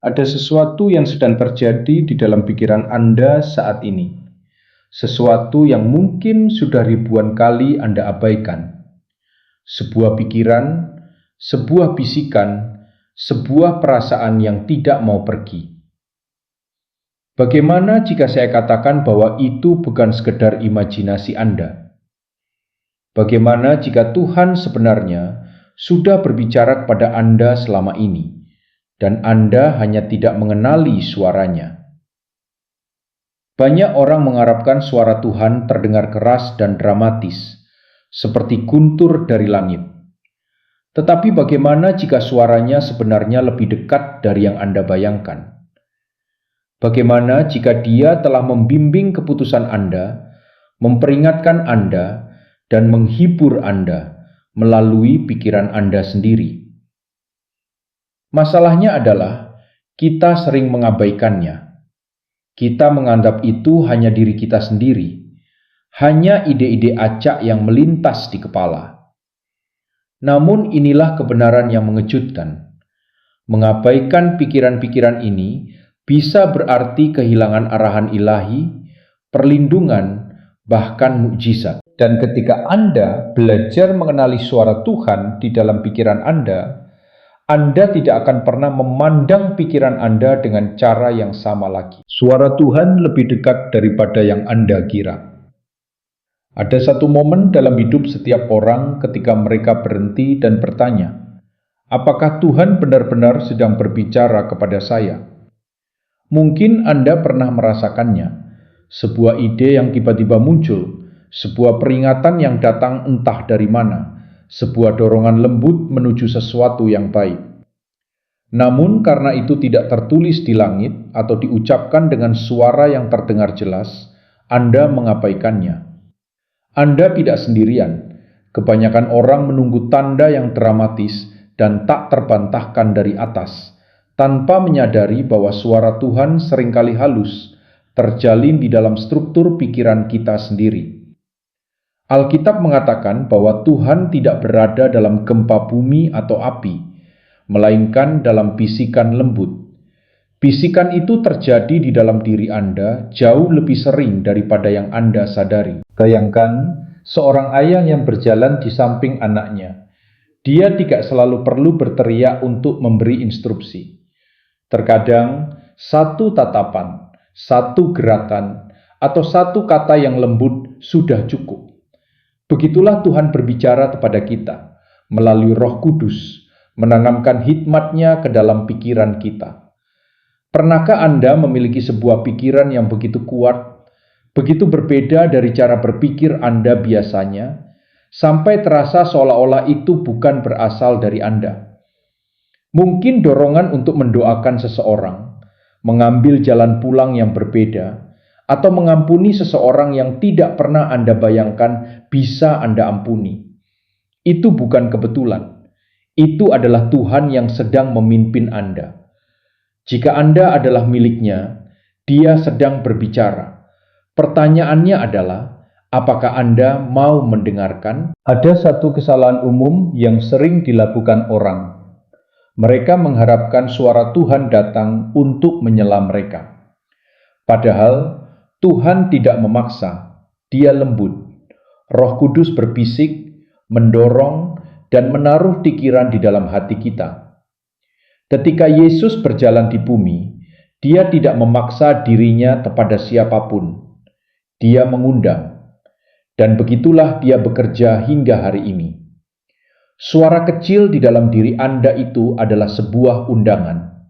Ada sesuatu yang sedang terjadi di dalam pikiran Anda saat ini. Sesuatu yang mungkin sudah ribuan kali Anda abaikan. Sebuah pikiran, sebuah bisikan, sebuah perasaan yang tidak mau pergi. Bagaimana jika saya katakan bahwa itu bukan sekedar imajinasi Anda? Bagaimana jika Tuhan sebenarnya sudah berbicara kepada Anda selama ini, dan Anda hanya tidak mengenali suaranya? Banyak orang mengharapkan suara Tuhan terdengar keras dan dramatis, seperti guntur dari langit. Tetapi bagaimana jika suaranya sebenarnya lebih dekat dari yang Anda bayangkan? Bagaimana jika Dia telah membimbing keputusan Anda, memperingatkan Anda, dan menghibur Anda melalui pikiran Anda sendiri? Masalahnya adalah kita sering mengabaikannya. Kita menganggap itu hanya diri kita sendiri, hanya ide-ide acak yang melintas di kepala. Namun inilah kebenaran yang mengejutkan. Mengabaikan pikiran-pikiran ini bisa berarti kehilangan arahan ilahi, perlindungan, bahkan mukjizat. Dan ketika Anda belajar mengenali suara Tuhan di dalam pikiran Anda tidak akan pernah memandang pikiran Anda dengan cara yang sama lagi. Suara Tuhan lebih dekat daripada yang Anda kira. Ada satu momen dalam hidup setiap orang ketika mereka berhenti dan bertanya, apakah Tuhan benar-benar sedang berbicara kepada saya? Mungkin Anda pernah merasakannya, sebuah ide yang tiba-tiba muncul, sebuah peringatan yang datang entah dari mana, sebuah dorongan lembut menuju sesuatu yang baik. Namun karena itu tidak tertulis di langit atau diucapkan dengan suara yang terdengar jelas, Anda mengabaikannya. Anda tidak sendirian. Kebanyakan orang menunggu tanda yang dramatis dan tak terbantahkan dari atas, tanpa menyadari bahwa suara Tuhan seringkali halus, terjalin di dalam struktur pikiran kita sendiri. Alkitab mengatakan bahwa Tuhan tidak berada dalam gempa bumi atau api, melainkan dalam bisikan lembut. Bisikan itu terjadi di dalam diri Anda jauh lebih sering daripada yang Anda sadari. Bayangkan seorang ayah yang berjalan di samping anaknya. Dia tidak selalu perlu berteriak untuk memberi instruksi. Terkadang satu tatapan, satu gerakan, atau satu kata yang lembut sudah cukup. Begitulah Tuhan berbicara kepada kita melalui Roh Kudus, menanamkan hikmat-Nya ke dalam pikiran kita. Pernahkah Anda memiliki sebuah pikiran yang begitu kuat, begitu berbeda dari cara berpikir Anda biasanya, sampai terasa seolah-olah itu bukan berasal dari Anda? Mungkin dorongan untuk mendoakan seseorang, mengambil jalan pulang yang berbeda, atau mengampuni seseorang yang tidak pernah Anda bayangkan bisa Anda ampuni. Itu bukan kebetulan. Itu adalah Tuhan yang sedang memimpin Anda. Jika Anda adalah milik-Nya, Dia sedang berbicara. Pertanyaannya adalah, apakah Anda mau mendengarkan? Ada satu kesalahan umum yang sering dilakukan orang. Mereka mengharapkan suara Tuhan datang untuk menyela mereka. Padahal Tuhan tidak memaksa, Dia lembut. Roh Kudus berbisik, mendorong, dan menaruh pikiran di dalam hati kita. Ketika Yesus berjalan di bumi, Dia tidak memaksa dirinya kepada siapapun. Dia mengundang. Dan begitulah Dia bekerja hingga hari ini. Suara kecil di dalam diri Anda itu adalah sebuah undangan.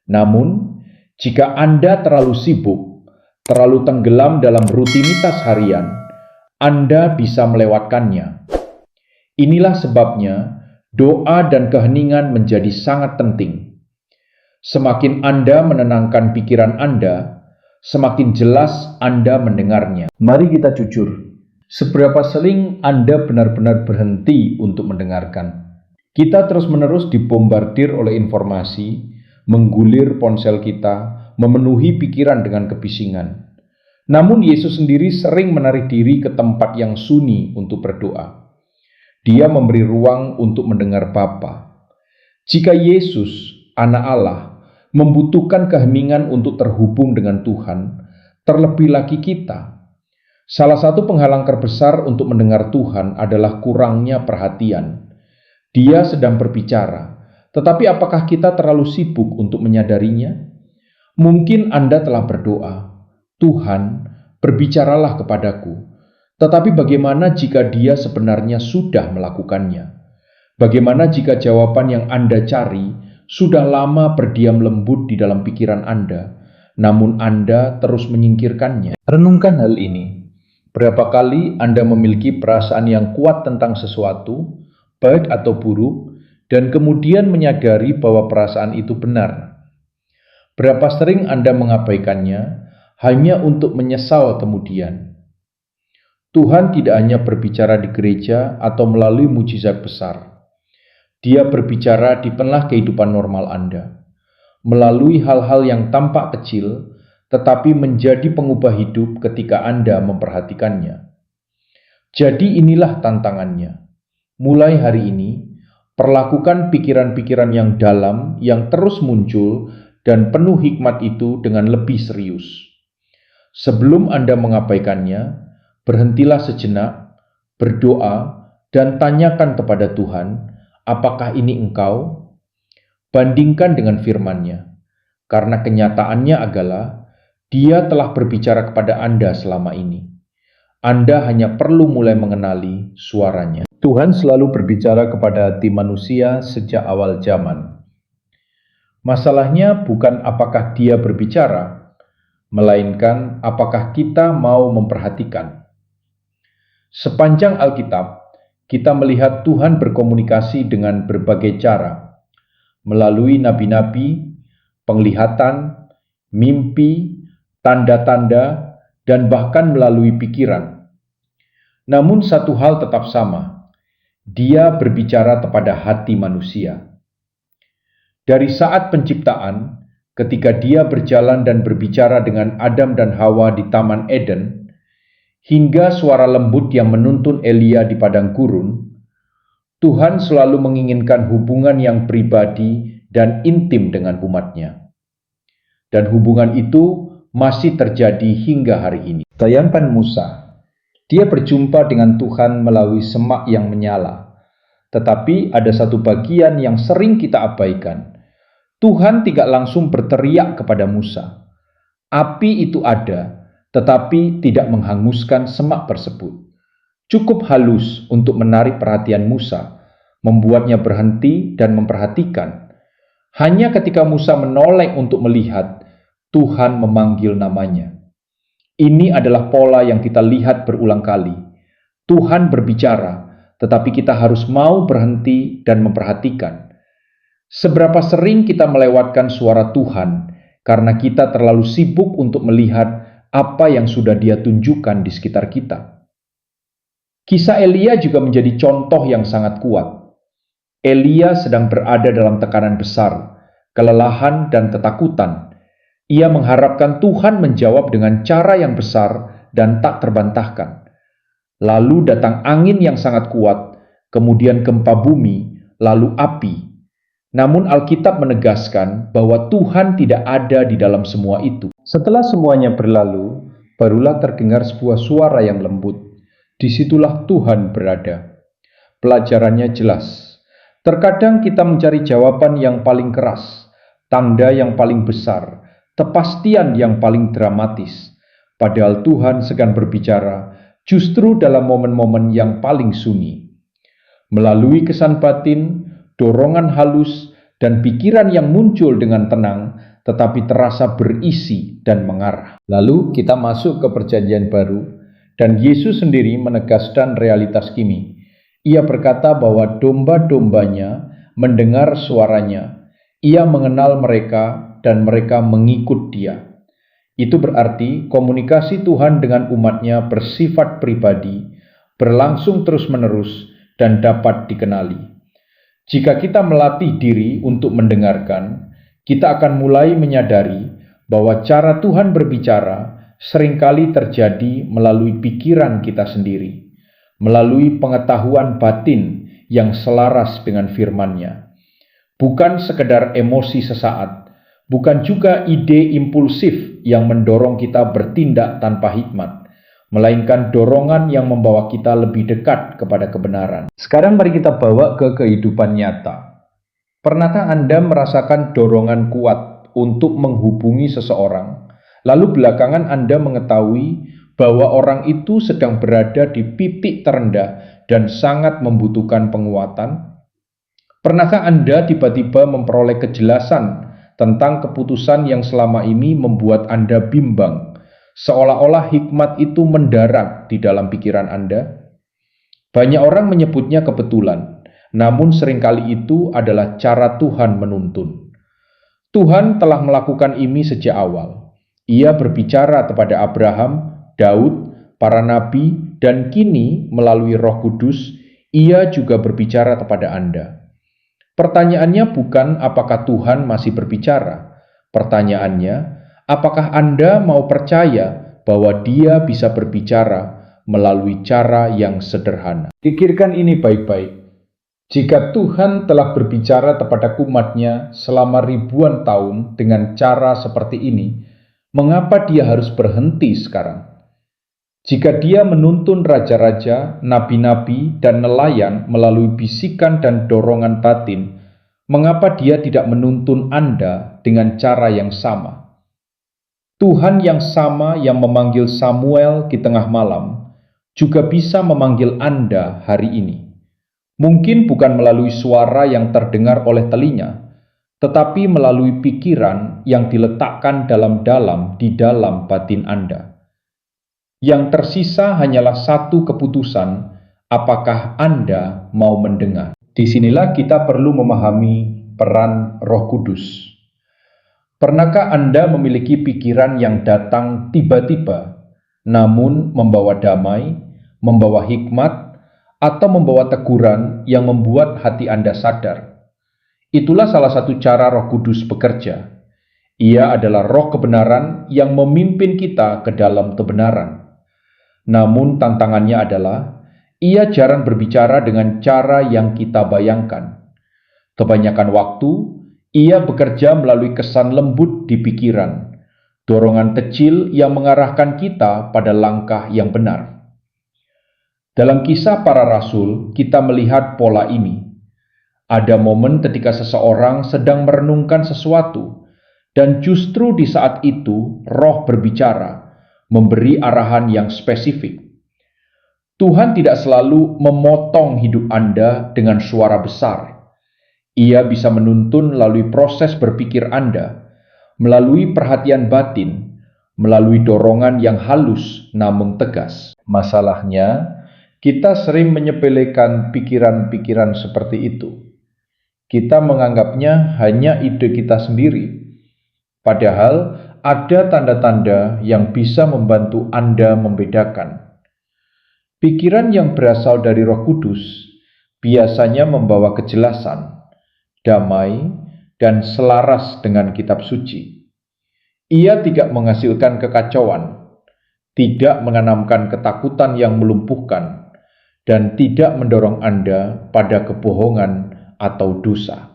Namun, jika Anda terlalu sibuk, terlalu tenggelam dalam rutinitas harian, Anda bisa melewatkannya. Inilah sebabnya doa dan keheningan menjadi sangat penting. Semakin Anda menenangkan pikiran Anda, semakin jelas Anda mendengarnya. Mari kita jujur. Seberapa sering Anda benar-benar berhenti untuk mendengarkan? Kita terus-menerus dibombardir oleh informasi, menggulir ponsel kita, memenuhi pikiran dengan kebisingan. Namun Yesus sendiri sering menarik diri ke tempat yang sunyi untuk berdoa. Dia memberi ruang untuk mendengar Bapa. Jika Yesus, Anak Allah, membutuhkan keheningan untuk terhubung dengan Tuhan, terlebih lagi kita. Salah satu penghalang terbesar untuk mendengar Tuhan adalah kurangnya perhatian. Dia sedang berbicara, tetapi apakah kita terlalu sibuk untuk menyadarinya? Mungkin Anda telah berdoa, "Tuhan, berbicaralah kepadaku." Tetapi bagaimana jika Dia sebenarnya sudah melakukannya? Bagaimana jika jawaban yang Anda cari sudah lama berdiam lembut di dalam pikiran Anda, namun Anda terus menyingkirkannya? Renungkan hal ini. Berapa kali Anda memiliki perasaan yang kuat tentang sesuatu, baik atau buruk, dan kemudian menyadari bahwa perasaan itu benar? Berapa sering Anda mengabaikannya hanya untuk menyesal kemudian? Tuhan tidak hanya berbicara di gereja atau melalui mujizat besar. Dia berbicara di tengah kehidupan normal Anda, melalui hal-hal yang tampak kecil, tetapi menjadi pengubah hidup ketika Anda memperhatikannya. Jadi inilah tantangannya. Mulai hari ini, perlakukan pikiran-pikiran yang dalam, yang terus muncul, dan penuh hikmat itu dengan lebih serius. Sebelum Anda mengabaikannya, berhentilah sejenak, berdoa, dan tanyakan kepada Tuhan, apakah ini engkau? Bandingkan dengan firman-Nya, karena kenyataannya adalah Dia telah berbicara kepada Anda selama ini. Anda hanya perlu mulai mengenali suaranya. Tuhan selalu berbicara kepada hati manusia sejak awal zaman. Masalahnya bukan apakah Dia berbicara, melainkan apakah kita mau memperhatikan. Sepanjang Alkitab, kita melihat Tuhan berkomunikasi dengan berbagai cara, melalui nabi-nabi, penglihatan, mimpi, tanda-tanda, dan bahkan melalui pikiran. Namun satu hal tetap sama, Dia berbicara kepada hati manusia. Dari saat penciptaan, ketika Dia berjalan dan berbicara dengan Adam dan Hawa di Taman Eden, hingga suara lembut yang menuntun Elia di padang gurun, Tuhan selalu menginginkan hubungan yang pribadi dan intim dengan umat-Nya. Dan hubungan itu masih terjadi hingga hari ini. Bayangkan Musa, dia berjumpa dengan Tuhan melalui semak yang menyala. Tetapi ada satu bagian yang sering kita abaikan. Tuhan tidak langsung berteriak kepada Musa. Api itu ada, tetapi tidak menghanguskan semak tersebut. Cukup halus untuk menarik perhatian Musa, membuatnya berhenti dan memperhatikan. Hanya ketika Musa menoleh untuk melihat, Tuhan memanggil namanya. Ini adalah pola yang kita lihat berulang kali. Tuhan berbicara, tetapi kita harus mau berhenti dan memperhatikan. Seberapa sering kita melewatkan suara Tuhan karena kita terlalu sibuk untuk melihat apa yang sudah Dia tunjukkan di sekitar kita. Kisah Elia juga menjadi contoh yang sangat kuat. Elia sedang berada dalam tekanan besar, kelelahan dan ketakutan. Ia mengharapkan Tuhan menjawab dengan cara yang besar dan tak terbantahkan. Lalu datang angin yang sangat kuat, kemudian gempa bumi, lalu api. Namun Alkitab menegaskan bahwa Tuhan tidak ada di dalam semua itu. Setelah semuanya berlalu, barulah terdengar sebuah suara yang lembut. Disitulah Tuhan berada. Pelajarannya jelas. Terkadang kita mencari jawaban yang paling keras, tanda yang paling besar, kepastian yang paling dramatis. Padahal Tuhan sedang berbicara justru dalam momen-momen yang paling sunyi. Melalui kesan batin, dorongan halus, dan pikiran yang muncul dengan tenang, tetapi terasa berisi dan mengarah. Lalu kita masuk ke Perjanjian Baru, dan Yesus sendiri menegaskan realitas kini. Ia berkata bahwa domba-dombanya mendengar suaranya, Ia mengenal mereka, dan mereka mengikut Dia. Itu berarti komunikasi Tuhan dengan umat-Nya bersifat pribadi, berlangsung terus-menerus, dan dapat dikenali. Jika kita melatih diri untuk mendengarkan, kita akan mulai menyadari bahwa cara Tuhan berbicara seringkali terjadi melalui pikiran kita sendiri, melalui pengetahuan batin yang selaras dengan firman-Nya. Bukan sekedar emosi sesaat, bukan juga ide impulsif yang mendorong kita bertindak tanpa hikmat, melainkan dorongan yang membawa kita lebih dekat kepada kebenaran. Sekarang mari kita bawa ke kehidupan nyata. Pernahkah Anda merasakan dorongan kuat untuk menghubungi seseorang, lalu belakangan Anda mengetahui bahwa orang itu sedang berada di titik terendah dan sangat membutuhkan penguatan? Pernahkah Anda tiba-tiba memperoleh kejelasan tentang keputusan yang selama ini membuat Anda bimbang, seolah-olah hikmat itu mendarat di dalam pikiran Anda? Banyak orang menyebutnya kebetulan, namun seringkali itu adalah cara Tuhan menuntun. Tuhan telah melakukan ini sejak awal. Ia berbicara kepada Abraham, Daud, para nabi, dan kini melalui Roh Kudus, Ia juga berbicara kepada Anda. Pertanyaannya bukan apakah Tuhan masih berbicara. Pertanyaannya, apakah Anda mau percaya bahwa Dia bisa berbicara melalui cara yang sederhana? Pikirkan ini baik-baik. Jika Tuhan telah berbicara kepada umat-Nya selama ribuan tahun dengan cara seperti ini, mengapa Dia harus berhenti sekarang? Jika Dia menuntun raja-raja, nabi-nabi, dan nelayan melalui bisikan dan dorongan batin, mengapa Dia tidak menuntun Anda dengan cara yang sama? Tuhan yang sama yang memanggil Samuel di tengah malam juga bisa memanggil Anda hari ini. Mungkin bukan melalui suara yang terdengar oleh telinga, tetapi melalui pikiran yang diletakkan dalam-dalam di dalam batin Anda. Yang tersisa hanyalah satu keputusan, apakah Anda mau mendengar. Disinilah kita perlu memahami peran Roh Kudus. Pernahkah Anda memiliki pikiran yang datang tiba-tiba, namun membawa damai, membawa hikmat, atau membawa teguran yang membuat hati Anda sadar? Itulah salah satu cara Roh Kudus bekerja. Ia adalah roh kebenaran yang memimpin kita ke dalam kebenaran. Namun tantangannya adalah, ia jarang berbicara dengan cara yang kita bayangkan. Kebanyakan waktu, ia bekerja melalui kesan lembut di pikiran, dorongan kecil yang mengarahkan kita pada langkah yang benar. Dalam kisah para rasul, kita melihat pola ini. Ada momen ketika seseorang sedang merenungkan sesuatu, dan justru di saat itu roh berbicara, memberi arahan yang spesifik. Tuhan tidak selalu memotong hidup Anda dengan suara besar. Ia bisa menuntun melalui proses berpikir Anda, melalui perhatian batin, melalui dorongan yang halus namun tegas. Masalahnya, kita sering menyepelekan pikiran-pikiran seperti itu. Kita menganggapnya hanya ide kita sendiri, padahal ada tanda-tanda yang bisa membantu Anda membedakan. Pikiran yang berasal dari Roh Kudus biasanya membawa kejelasan, damai, dan selaras dengan kitab suci. Ia tidak menghasilkan kekacauan, tidak menanamkan ketakutan yang melumpuhkan, dan tidak mendorong Anda pada kebohongan atau dosa.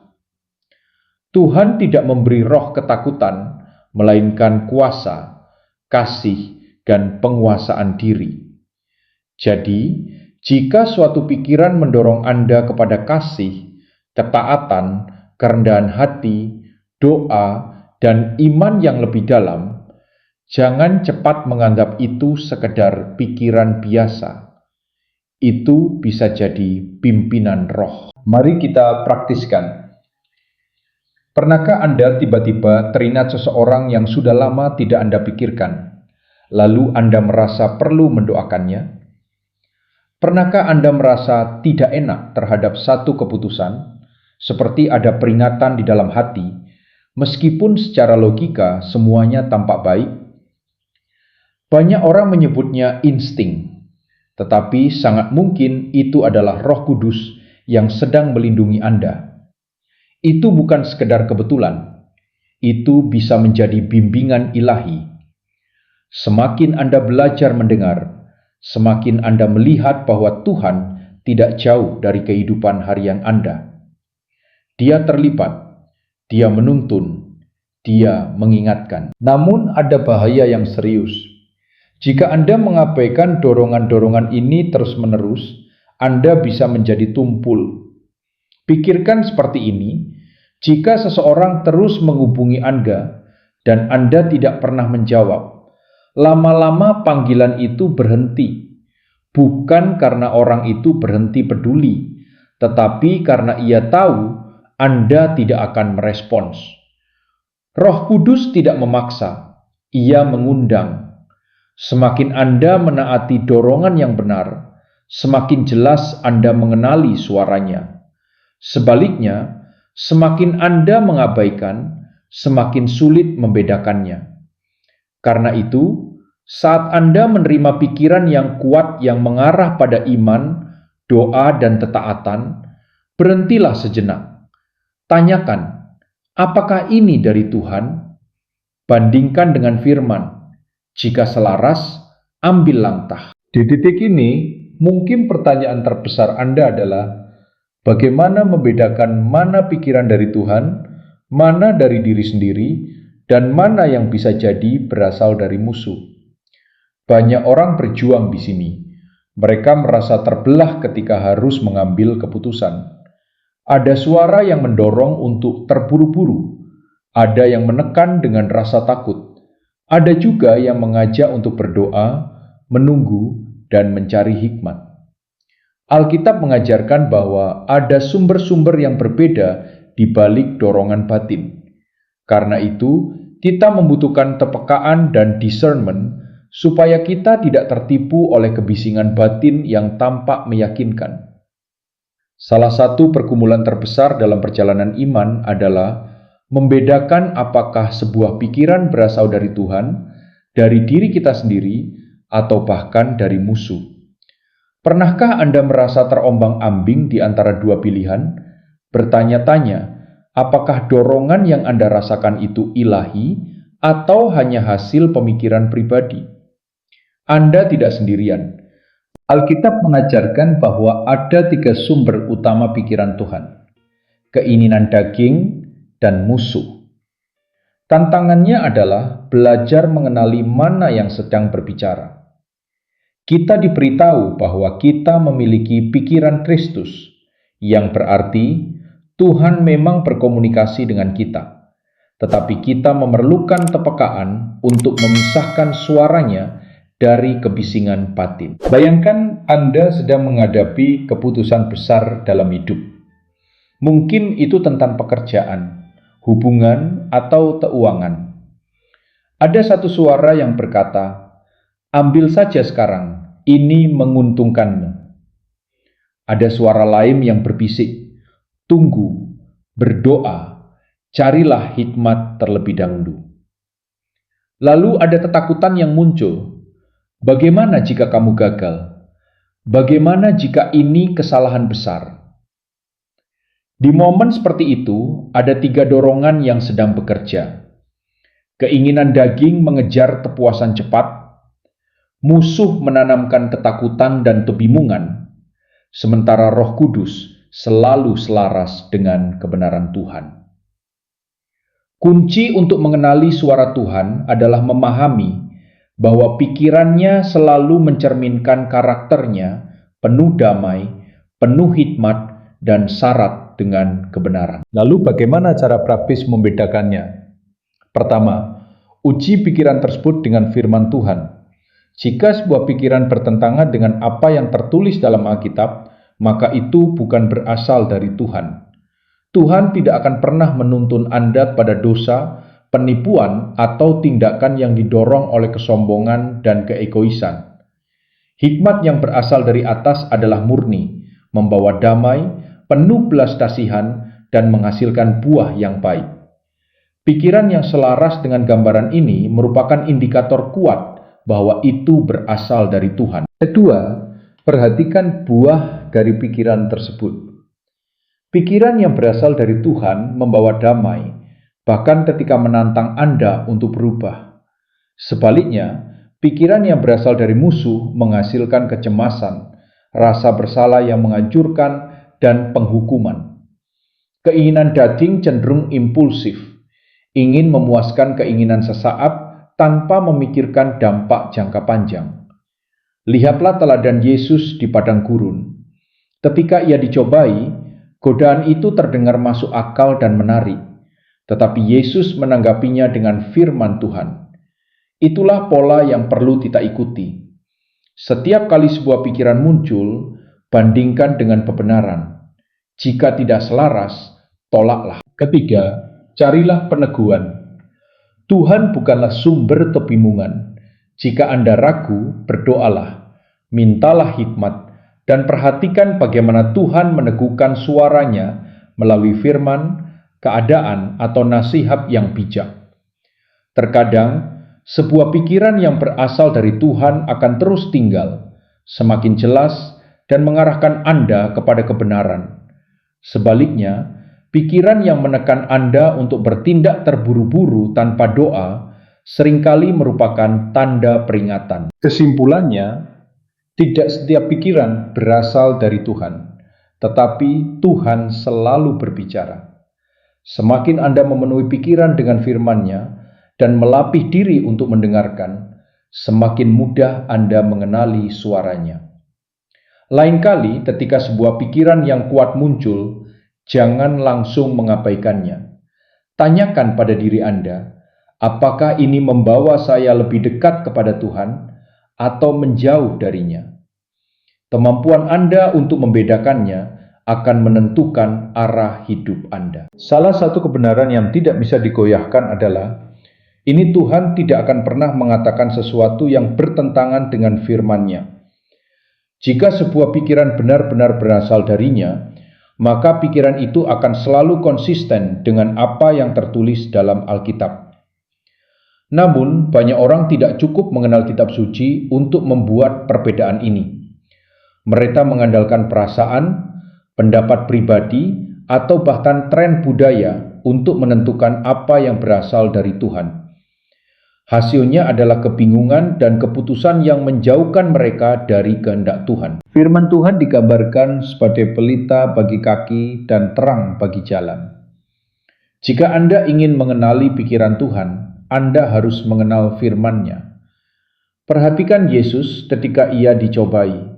Tuhan tidak memberi roh ketakutan, melainkan kuasa, kasih, dan penguasaan diri. Jadi, jika suatu pikiran mendorong Anda kepada kasih, ketaatan, kerendahan hati, doa, dan iman yang lebih dalam, jangan cepat menganggap itu sekedar pikiran biasa. Itu bisa jadi pimpinan roh. Mari kita praktiskan. Pernahkah Anda tiba-tiba teringat seseorang yang sudah lama tidak Anda pikirkan, lalu Anda merasa perlu mendoakannya? Pernahkah Anda merasa tidak enak terhadap satu keputusan, seperti ada peringatan di dalam hati, meskipun secara logika semuanya tampak baik? Banyak orang menyebutnya insting, tetapi sangat mungkin itu adalah Roh Kudus yang sedang melindungi Anda. Itu bukan sekedar kebetulan, itu bisa menjadi bimbingan ilahi. Semakin Anda belajar mendengar, semakin Anda melihat bahwa Tuhan tidak jauh dari kehidupan harian Anda. Dia terlibat, Dia menuntun, Dia mengingatkan. Namun ada bahaya yang serius. Jika Anda mengabaikan dorongan-dorongan ini terus-menerus, Anda bisa menjadi tumpul. Pikirkan seperti ini, jika seseorang terus menghubungi Anda dan Anda tidak pernah menjawab, lama-lama panggilan itu berhenti. Bukan karena orang itu berhenti peduli, tetapi karena ia tahu Anda tidak akan merespons. Roh Kudus tidak memaksa, Ia mengundang. Semakin Anda menaati dorongan yang benar, semakin jelas Anda mengenali suaranya. Sebaliknya, semakin Anda mengabaikan, semakin sulit membedakannya. Karena itu, saat Anda menerima pikiran yang kuat yang mengarah pada iman, doa, dan ketaatan, berhentilah sejenak. Tanyakan, apakah ini dari Tuhan? Bandingkan dengan firman. Jika selaras, ambil langkah. Di titik ini, mungkin pertanyaan terbesar Anda adalah, bagaimana membedakan mana pikiran dari Tuhan, mana dari diri sendiri, dan mana yang bisa jadi berasal dari musuh? Banyak orang berjuang di sini. Mereka merasa terbelah ketika harus mengambil keputusan. Ada suara yang mendorong untuk terburu-buru. Ada yang menekan dengan rasa takut. Ada juga yang mengajak untuk berdoa, menunggu, dan mencari hikmat. Alkitab mengajarkan bahwa ada sumber-sumber yang berbeda di balik dorongan batin. Karena itu, kita membutuhkan kepekaan dan discernment supaya kita tidak tertipu oleh kebisingan batin yang tampak meyakinkan. Salah satu pergumulan terbesar dalam perjalanan iman adalah membedakan apakah sebuah pikiran berasal dari Tuhan, dari diri kita sendiri, atau bahkan dari musuh. Pernahkah Anda merasa terombang-ambing di antara dua pilihan? Bertanya-tanya, apakah dorongan yang Anda rasakan itu ilahi atau hanya hasil pemikiran pribadi? Anda tidak sendirian. Alkitab mengajarkan bahwa ada 3 sumber utama pikiran Tuhan: keinginan daging dan musuh. Tantangannya adalah belajar mengenali mana yang sedang berbicara. Kita diberitahu bahwa kita memiliki pikiran Kristus, yang berarti Tuhan memang berkomunikasi dengan kita, tetapi kita memerlukan kepekaan untuk memisahkan suaranya dari kebisingan batin. Bayangkan Anda sedang menghadapi keputusan besar dalam hidup. Mungkin itu tentang pekerjaan, hubungan, atau keuangan. Ada satu suara yang berkata, "Ambil saja sekarang, ini menguntungkanmu." Ada suara lain yang berbisik, "Tunggu, berdoa, carilah hikmat terlebih dahulu." Lalu ada ketakutan yang muncul. Bagaimana jika kamu gagal? Bagaimana jika ini kesalahan besar? Di momen seperti itu, ada 3 dorongan yang sedang bekerja. Keinginan daging mengejar kepuasan cepat, musuh menanamkan ketakutan dan kebingungan, sementara Roh Kudus selalu selaras dengan kebenaran Tuhan. Kunci untuk mengenali suara Tuhan adalah memahami bahwa pikirannya selalu mencerminkan karakternya, penuh damai, penuh hikmat, dan syarat dengan kebenaran. Lalu bagaimana cara praktis membedakannya? Pertama, uji pikiran tersebut dengan firman Tuhan. Jika sebuah pikiran bertentangan dengan apa yang tertulis dalam Alkitab, maka itu bukan berasal dari Tuhan. Tuhan tidak akan pernah menuntun Anda pada dosa, penipuan, atau tindakan yang didorong oleh kesombongan dan keegoisan. Hikmat yang berasal dari atas adalah murni, membawa damai, penuh belas kasihan, dan menghasilkan buah yang baik. Pikiran yang selaras dengan gambaran ini merupakan indikator kuat bahwa itu berasal dari Tuhan. Kedua, perhatikan buah dari pikiran tersebut. Pikiran yang berasal dari Tuhan membawa damai, bahkan ketika menantang Anda untuk berubah. Sebaliknya, pikiran yang berasal dari musuh menghasilkan kecemasan, rasa bersalah yang menghancurkan, dan penghukuman. Keinginan daging cenderung impulsif. ingin memuaskan keinginan sesaat tanpa memikirkan dampak jangka panjang. Lihatlah teladan Yesus di padang gurun. Ketika ia dicobai, godaan itu terdengar masuk akal dan menarik, tetapi Yesus menanggapinya dengan firman Tuhan. Itulah pola yang perlu kita ikuti. Setiap kali sebuah pikiran muncul, bandingkan dengan kebenaran. Jika tidak selaras, tolaklah. Ketiga, carilah peneguhan. Tuhan bukanlah sumber kebingungan. Jika Anda ragu, berdoalah, mintalah hikmat, dan perhatikan bagaimana Tuhan meneguhkan suaranya melalui firman, keadaan, atau nasihat yang bijak. Terkadang, sebuah pikiran yang berasal dari Tuhan akan terus tinggal, semakin jelas, dan mengarahkan Anda kepada kebenaran. Sebaliknya, pikiran yang menekan Anda untuk bertindak terburu-buru tanpa doa seringkali merupakan tanda peringatan. Kesimpulannya, tidak setiap pikiran berasal dari Tuhan, tetapi Tuhan selalu berbicara. Semakin Anda memenuhi pikiran dengan firman-Nya dan melatih diri untuk mendengarkan, semakin mudah Anda mengenali suaranya. Lain kali ketika sebuah pikiran yang kuat muncul, jangan langsung mengabaikannya. Tanyakan pada diri Anda, apakah ini membawa saya lebih dekat kepada Tuhan atau menjauh darinya? Kemampuan Anda untuk membedakannya akan menentukan arah hidup Anda. Salah satu kebenaran yang tidak bisa digoyahkan adalah, ini Tuhan tidak akan pernah mengatakan sesuatu yang bertentangan dengan firman-Nya. Jika sebuah pikiran benar-benar berasal darinya, maka pikiran itu akan selalu konsisten dengan apa yang tertulis dalam Alkitab. Namun, banyak orang tidak cukup mengenal kitab suci untuk membuat perbedaan ini. Mereka mengandalkan perasaan, pendapat pribadi, atau bahkan tren budaya untuk menentukan apa yang berasal dari Tuhan. Hasilnya adalah kebingungan dan keputusan yang menjauhkan mereka dari kehendak Tuhan. Firman Tuhan digambarkan sebagai pelita bagi kaki dan terang bagi jalan. Jika Anda ingin mengenali pikiran Tuhan, Anda harus mengenal firman-Nya. Perhatikan Yesus ketika ia dicobai.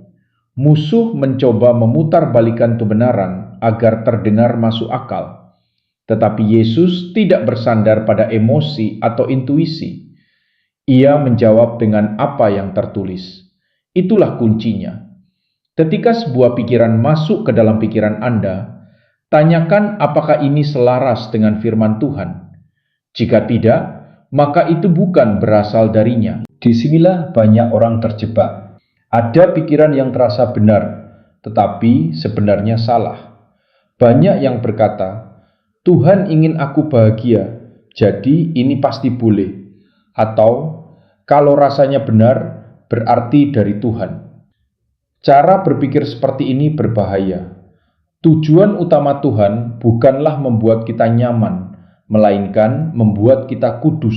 Musuh mencoba memutarbalikkan kebenaran agar terdengar masuk akal. Tetapi Yesus tidak bersandar pada emosi atau intuisi. Ia menjawab dengan apa yang tertulis. Itulah kuncinya. Ketika sebuah pikiran masuk ke dalam pikiran Anda, tanyakan apakah ini selaras dengan firman Tuhan. Jika tidak, maka itu bukan berasal darinya. Disinilah banyak orang terjebak. Ada pikiran yang terasa benar, tetapi sebenarnya salah. Banyak yang berkata, Tuhan ingin aku bahagia, jadi ini pasti boleh. Atau, kalau rasanya benar, berarti dari Tuhan. Cara berpikir seperti ini berbahaya. Tujuan utama Tuhan bukanlah membuat kita nyaman, melainkan membuat kita kudus.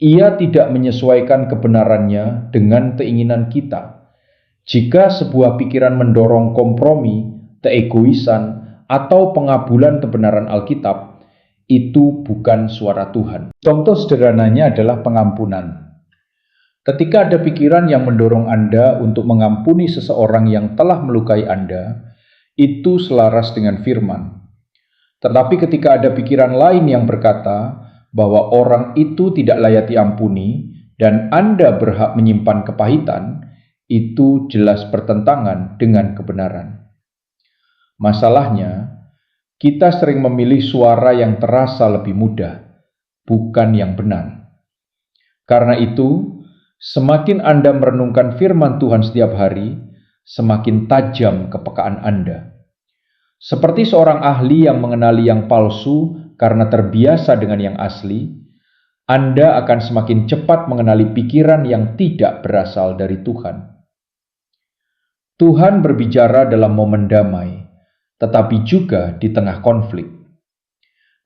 Ia tidak menyesuaikan kebenarannya dengan keinginan kita. Jika sebuah pikiran mendorong kompromi, keegoisan, atau pengabulan kebenaran Alkitab, itu bukan suara Tuhan. Contoh sederhananya adalah pengampunan. Ketika ada pikiran yang mendorong Anda untuk mengampuni seseorang yang telah melukai Anda, itu selaras dengan firman. Tetapi ketika ada pikiran lain yang berkata bahwa orang itu tidak layak diampuni dan Anda berhak menyimpan kepahitan, itu jelas bertentangan dengan kebenaran. Masalahnya, kita sering memilih suara yang terasa lebih mudah, bukan yang benar. Karena itu, semakin Anda merenungkan firman Tuhan setiap hari, semakin tajam kepekaan Anda. Seperti seorang ahli yang mengenali yang palsu karena terbiasa dengan yang asli, Anda akan semakin cepat mengenali pikiran yang tidak berasal dari Tuhan. Tuhan berbicara dalam momen damai, tetapi juga di tengah konflik.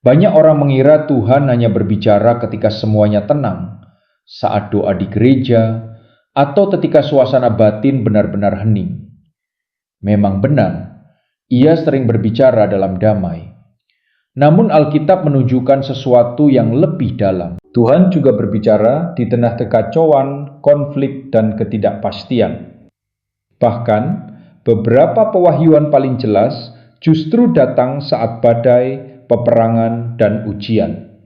Banyak orang mengira Tuhan hanya berbicara ketika semuanya tenang, saat doa di gereja, atau ketika suasana batin benar-benar hening. Memang benar, Ia sering berbicara dalam damai. Namun Alkitab menunjukkan sesuatu yang lebih dalam. Tuhan juga berbicara di tengah kekacauan, konflik, dan ketidakpastian. Bahkan, beberapa pewahyuan paling jelas justru datang saat badai, peperangan, dan ujian.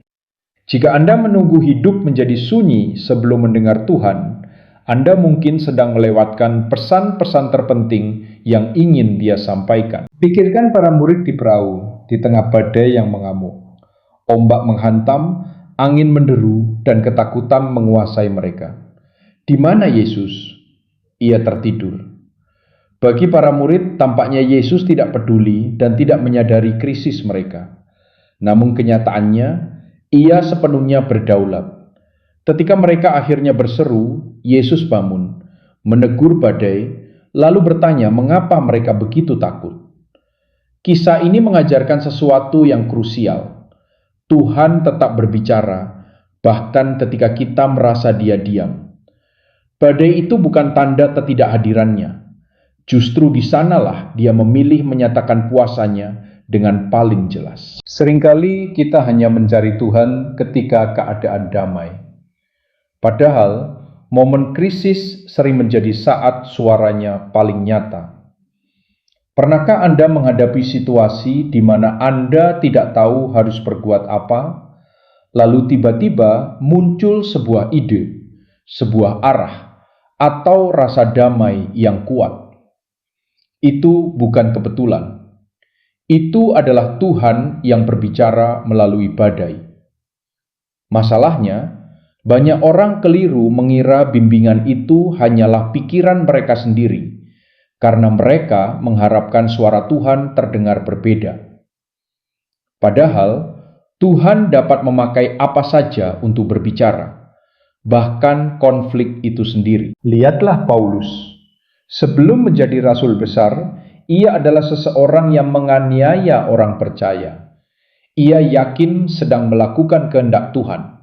Jika Anda menunggu hidup menjadi sunyi sebelum mendengar Tuhan, Anda mungkin sedang melewatkan pesan-pesan terpenting yang ingin Dia sampaikan. Pikirkan para murid di perahu di tengah badai yang mengamuk. Ombak menghantam, angin menderu, dan ketakutan menguasai mereka. Di mana Yesus? Ia tertidur. Bagi para murid, tampaknya Yesus tidak peduli dan tidak menyadari krisis mereka. Namun kenyataannya, Ia sepenuhnya berdaulat. Ketika mereka akhirnya berseru, Yesus bangun, menegur badai, lalu bertanya mengapa mereka begitu takut. Kisah ini mengajarkan sesuatu yang krusial. Tuhan tetap berbicara, bahkan ketika kita merasa Dia diam. Badai itu bukan tanda ketidakhadirannya. Justru di sanalah Dia memilih menyatakan kuasanya dengan paling jelas. Seringkali kita hanya mencari Tuhan ketika keadaan damai. Padahal, momen krisis sering menjadi saat suaranya paling nyata. Pernahkah Anda menghadapi situasi di mana Anda tidak tahu harus berbuat apa, lalu tiba-tiba muncul sebuah ide, sebuah arah, atau rasa damai yang kuat? Itu bukan kebetulan. Itu adalah Tuhan yang berbicara melalui badai. Masalahnya, banyak orang keliru mengira bimbingan itu hanyalah pikiran mereka sendiri, karena mereka mengharapkan suara Tuhan terdengar berbeda. Padahal, Tuhan dapat memakai apa saja untuk berbicara, bahkan konflik itu sendiri. Lihatlah Paulus. Sebelum menjadi rasul besar, ia adalah seseorang yang menganiaya orang percaya. Ia yakin sedang melakukan kehendak Tuhan.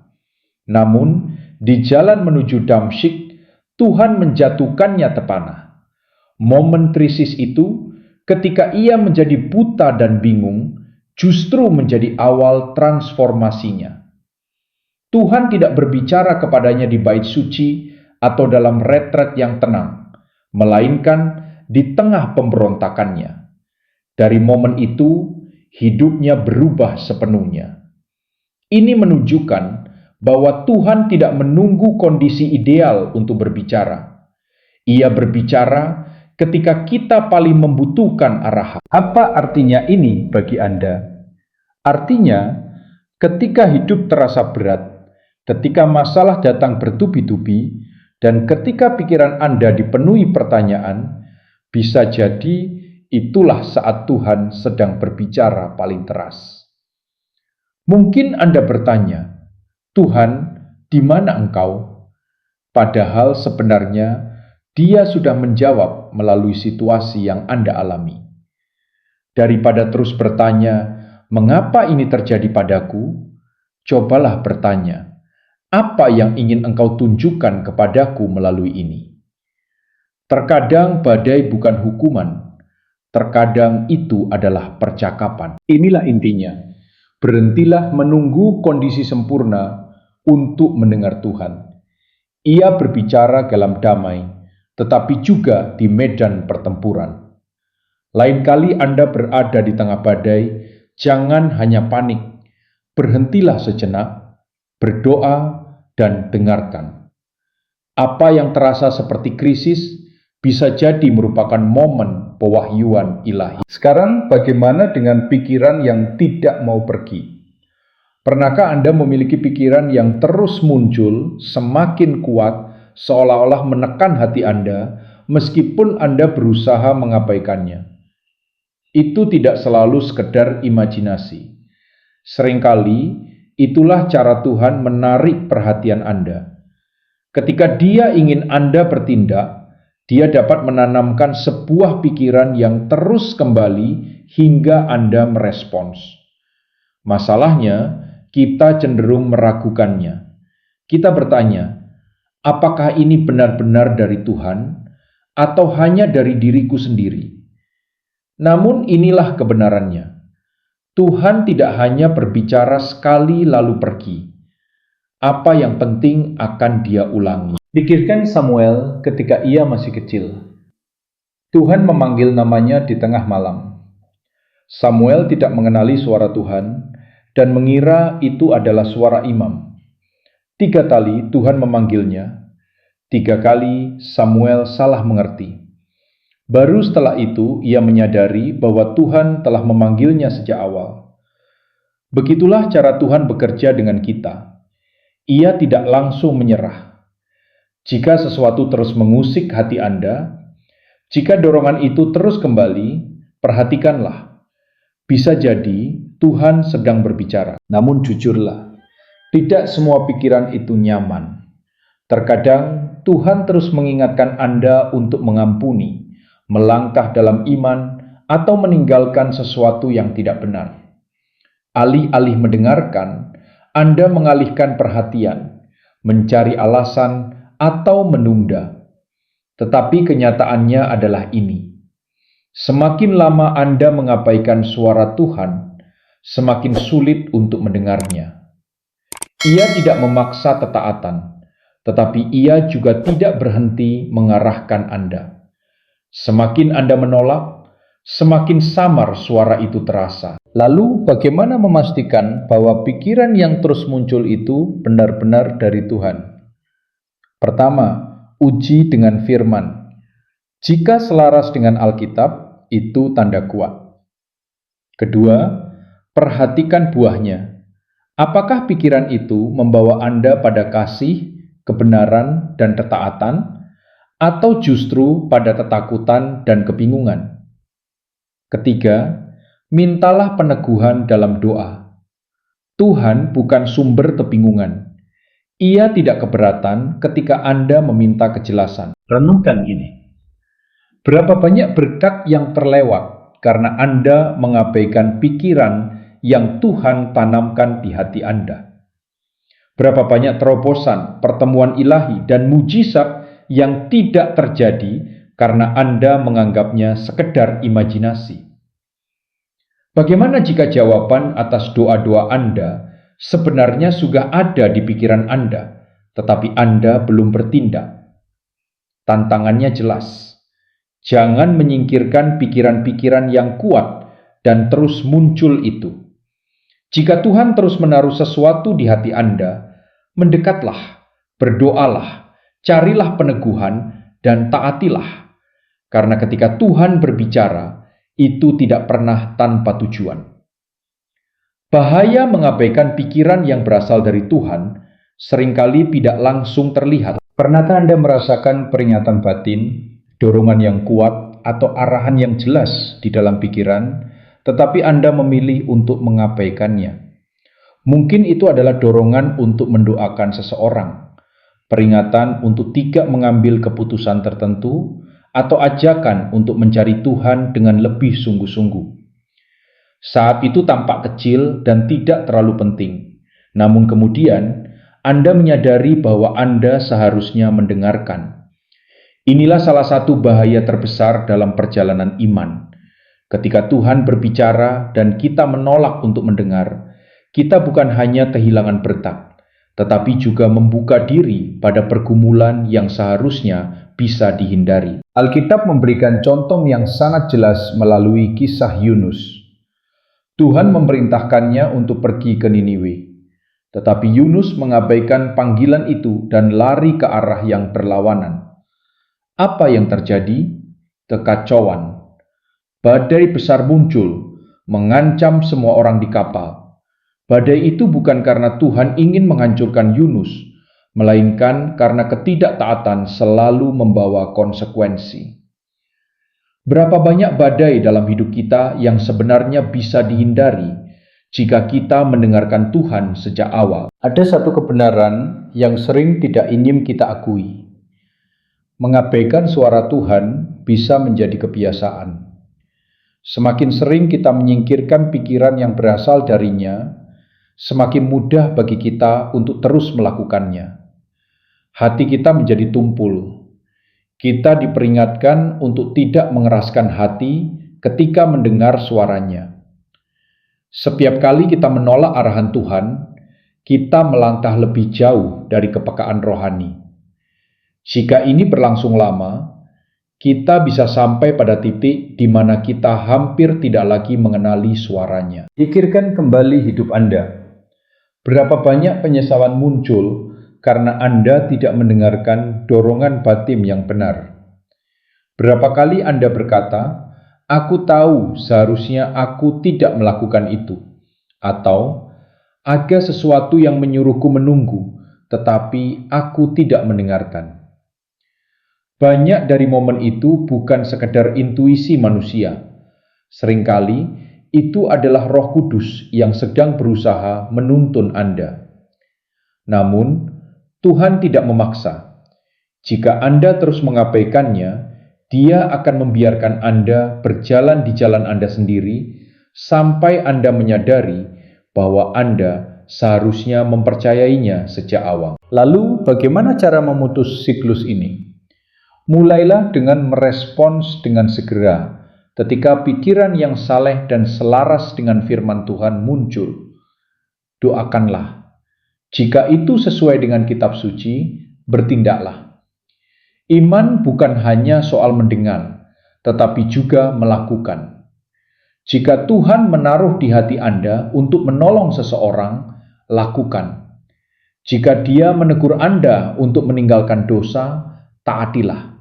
Namun, di jalan menuju Damsyik, Tuhan menjatuhkannya terpanah. Momen krisis itu, ketika ia menjadi buta dan bingung, justru menjadi awal transformasinya. Tuhan tidak berbicara kepadanya di bait suci atau dalam retret yang tenang, melainkan di tengah pemberontakannya. Dari momen itu, hidupnya berubah sepenuhnya. Ini menunjukkan bahwa Tuhan tidak menunggu kondisi ideal untuk berbicara. Ia berbicara ketika kita paling membutuhkan arahan. Apa artinya ini bagi Anda? Artinya, ketika hidup terasa berat, ketika masalah datang bertubi-tubi, dan ketika pikiran Anda dipenuhi pertanyaan, bisa jadi itulah saat Tuhan sedang berbicara paling keras. Mungkin Anda bertanya, Tuhan, di mana Engkau? Padahal sebenarnya Dia sudah menjawab melalui situasi yang Anda alami. Daripada terus bertanya, mengapa ini terjadi padaku? Cobalah bertanya, apa yang ingin Engkau tunjukkan kepadaku melalui ini? Terkadang badai bukan hukuman, terkadang itu adalah percakapan. Inilah intinya, berhentilah menunggu kondisi sempurna untuk mendengar Tuhan. Ia berbicara dalam damai, tetapi juga di medan pertempuran. Lain kali Anda berada di tengah badai, jangan hanya panik. Berhentilah sejenak, berdoa, dan dengarkan. Apa yang terasa seperti krisis bisa jadi merupakan momen pewahyuan ilahi. Sekarang bagaimana dengan pikiran yang tidak mau pergi? Pernahkah Anda memiliki pikiran yang terus muncul, semakin kuat, seolah-olah menekan hati Anda, meskipun Anda berusaha mengabaikannya? Itu tidak selalu sekedar imajinasi. Seringkali, itulah cara Tuhan menarik perhatian Anda. Ketika Dia ingin Anda bertindak, Dia dapat menanamkan sebuah pikiran yang terus kembali hingga Anda merespons. Masalahnya, kita cenderung meragukannya. Kita bertanya, apakah ini benar-benar dari Tuhan atau hanya dari diriku sendiri? Namun inilah kebenarannya. Tuhan tidak hanya berbicara sekali lalu pergi. Apa yang penting akan Dia ulangi. Pikirkan Samuel ketika ia masih kecil. Tuhan memanggil namanya di tengah malam. Samuel tidak mengenali suara Tuhan dan mengira itu adalah suara imam. 3 kali Tuhan memanggilnya. 3 kali Samuel salah mengerti. Baru setelah itu ia menyadari bahwa Tuhan telah memanggilnya sejak awal. Begitulah cara Tuhan bekerja dengan kita. Ia tidak langsung menyerah. Jika sesuatu terus mengusik hati Anda, jika dorongan itu terus kembali, perhatikanlah. Bisa jadi Tuhan sedang berbicara. Namun jujurlah, tidak semua pikiran itu nyaman. Terkadang Tuhan terus mengingatkan Anda untuk mengampuni, melangkah dalam iman, atau meninggalkan sesuatu yang tidak benar. Alih-alih mendengarkan, Anda mengalihkan perhatian, mencari alasan, atau menunda. Tetapi kenyataannya adalah ini. Semakin lama Anda mengabaikan suara Tuhan, semakin sulit untuk mendengarnya. Ia tidak memaksa ketaatan, tetapi ia juga tidak berhenti mengarahkan Anda. Semakin Anda menolak, semakin samar suara itu terasa. Lalu bagaimana memastikan bahwa pikiran yang terus muncul itu benar-benar dari Tuhan? Pertama, uji dengan firman. Jika selaras dengan Alkitab, itu tanda kuat. Kedua, perhatikan buahnya. Apakah pikiran itu membawa Anda pada kasih, kebenaran, dan ketaatan, atau justru pada ketakutan dan kebingungan? Ketiga, mintalah peneguhan dalam doa. Tuhan bukan sumber kebingungan. Ia tidak keberatan ketika Anda meminta kejelasan. Renungkan ini. Berapa banyak berkat yang terlewat karena Anda mengabaikan pikiran yang Tuhan tanamkan di hati Anda? Berapa banyak terobosan, pertemuan ilahi, dan mujizat yang tidak terjadi karena Anda menganggapnya sekedar imajinasi? Bagaimana jika jawaban atas doa-doa Anda sebenarnya sudah ada di pikiran Anda, tetapi Anda belum bertindak? Tantangannya jelas. Jangan menyingkirkan pikiran-pikiran yang kuat dan terus muncul itu. Jika Tuhan terus menaruh sesuatu di hati Anda, mendekatlah, berdoalah, carilah peneguhan, dan taatilah. Karena ketika Tuhan berbicara, itu tidak pernah tanpa tujuan. Bahaya mengabaikan pikiran yang berasal dari Tuhan seringkali tidak langsung terlihat. Pernahkah Anda merasakan peringatan batin, dorongan yang kuat, atau arahan yang jelas di dalam pikiran, tetapi Anda memilih untuk mengabaikannya? Mungkin itu adalah dorongan untuk mendoakan seseorang, peringatan untuk tidak mengambil keputusan tertentu, atau ajakan untuk mencari Tuhan dengan lebih sungguh-sungguh. Saat itu tampak kecil dan tidak terlalu penting, namun kemudian Anda menyadari bahwa Anda seharusnya mendengarkan. Inilah salah satu bahaya terbesar dalam perjalanan iman. Ketika Tuhan berbicara dan kita menolak untuk mendengar, kita bukan hanya kehilangan berkat, tetapi juga membuka diri pada pergumulan yang seharusnya bisa dihindari. Alkitab memberikan contoh yang sangat jelas melalui kisah Yunus. Tuhan memerintahkannya untuk pergi ke Niniwe, tetapi Yunus mengabaikan panggilan itu dan lari ke arah yang berlawanan. Apa yang terjadi? Kekacauan. Badai besar muncul, mengancam semua orang di kapal. Badai itu bukan karena Tuhan ingin menghancurkan Yunus, melainkan karena ketidaktaatan selalu membawa konsekuensi. Berapa banyak badai dalam hidup kita yang sebenarnya bisa dihindari jika kita mendengarkan Tuhan sejak awal? Ada satu kebenaran yang sering tidak ingin kita akui. Mengabaikan suara Tuhan bisa menjadi kebiasaan. Semakin sering kita menyingkirkan pikiran yang berasal darinya, semakin mudah bagi kita untuk terus melakukannya. Hati kita menjadi tumpul. Kita diperingatkan untuk tidak mengeraskan hati ketika mendengar suaranya. Setiap kali kita menolak arahan Tuhan, kita melangkah lebih jauh dari kepekaan rohani. Jika ini berlangsung lama, kita bisa sampai pada titik di mana kita hampir tidak lagi mengenali suaranya. Pikirkan kembali hidup Anda. Berapa banyak penyesalan muncul karena Anda tidak mendengarkan dorongan batin yang benar? Berapa kali Anda berkata, "Aku tahu seharusnya aku tidak melakukan itu," atau "Ada sesuatu yang menyuruhku menunggu, tetapi aku tidak mendengarkan." Banyak dari momen itu bukan sekedar intuisi manusia. Seringkali itu adalah Roh Kudus yang sedang berusaha menuntun Anda. Namun, Tuhan tidak memaksa. Jika Anda terus mengabaikannya, Dia akan membiarkan Anda berjalan di jalan Anda sendiri sampai Anda menyadari bahwa Anda seharusnya mempercayainya sejak awal. Lalu, bagaimana cara memutus siklus ini? Mulailah dengan merespons dengan segera ketika pikiran yang saleh dan selaras dengan firman Tuhan muncul. Doakanlah. Jika itu sesuai dengan kitab suci, bertindaklah. Iman bukan hanya soal mendengar, tetapi juga melakukan. Jika Tuhan menaruh di hati Anda untuk menolong seseorang, lakukan. Jika Dia menegur Anda untuk meninggalkan dosa, taatilah.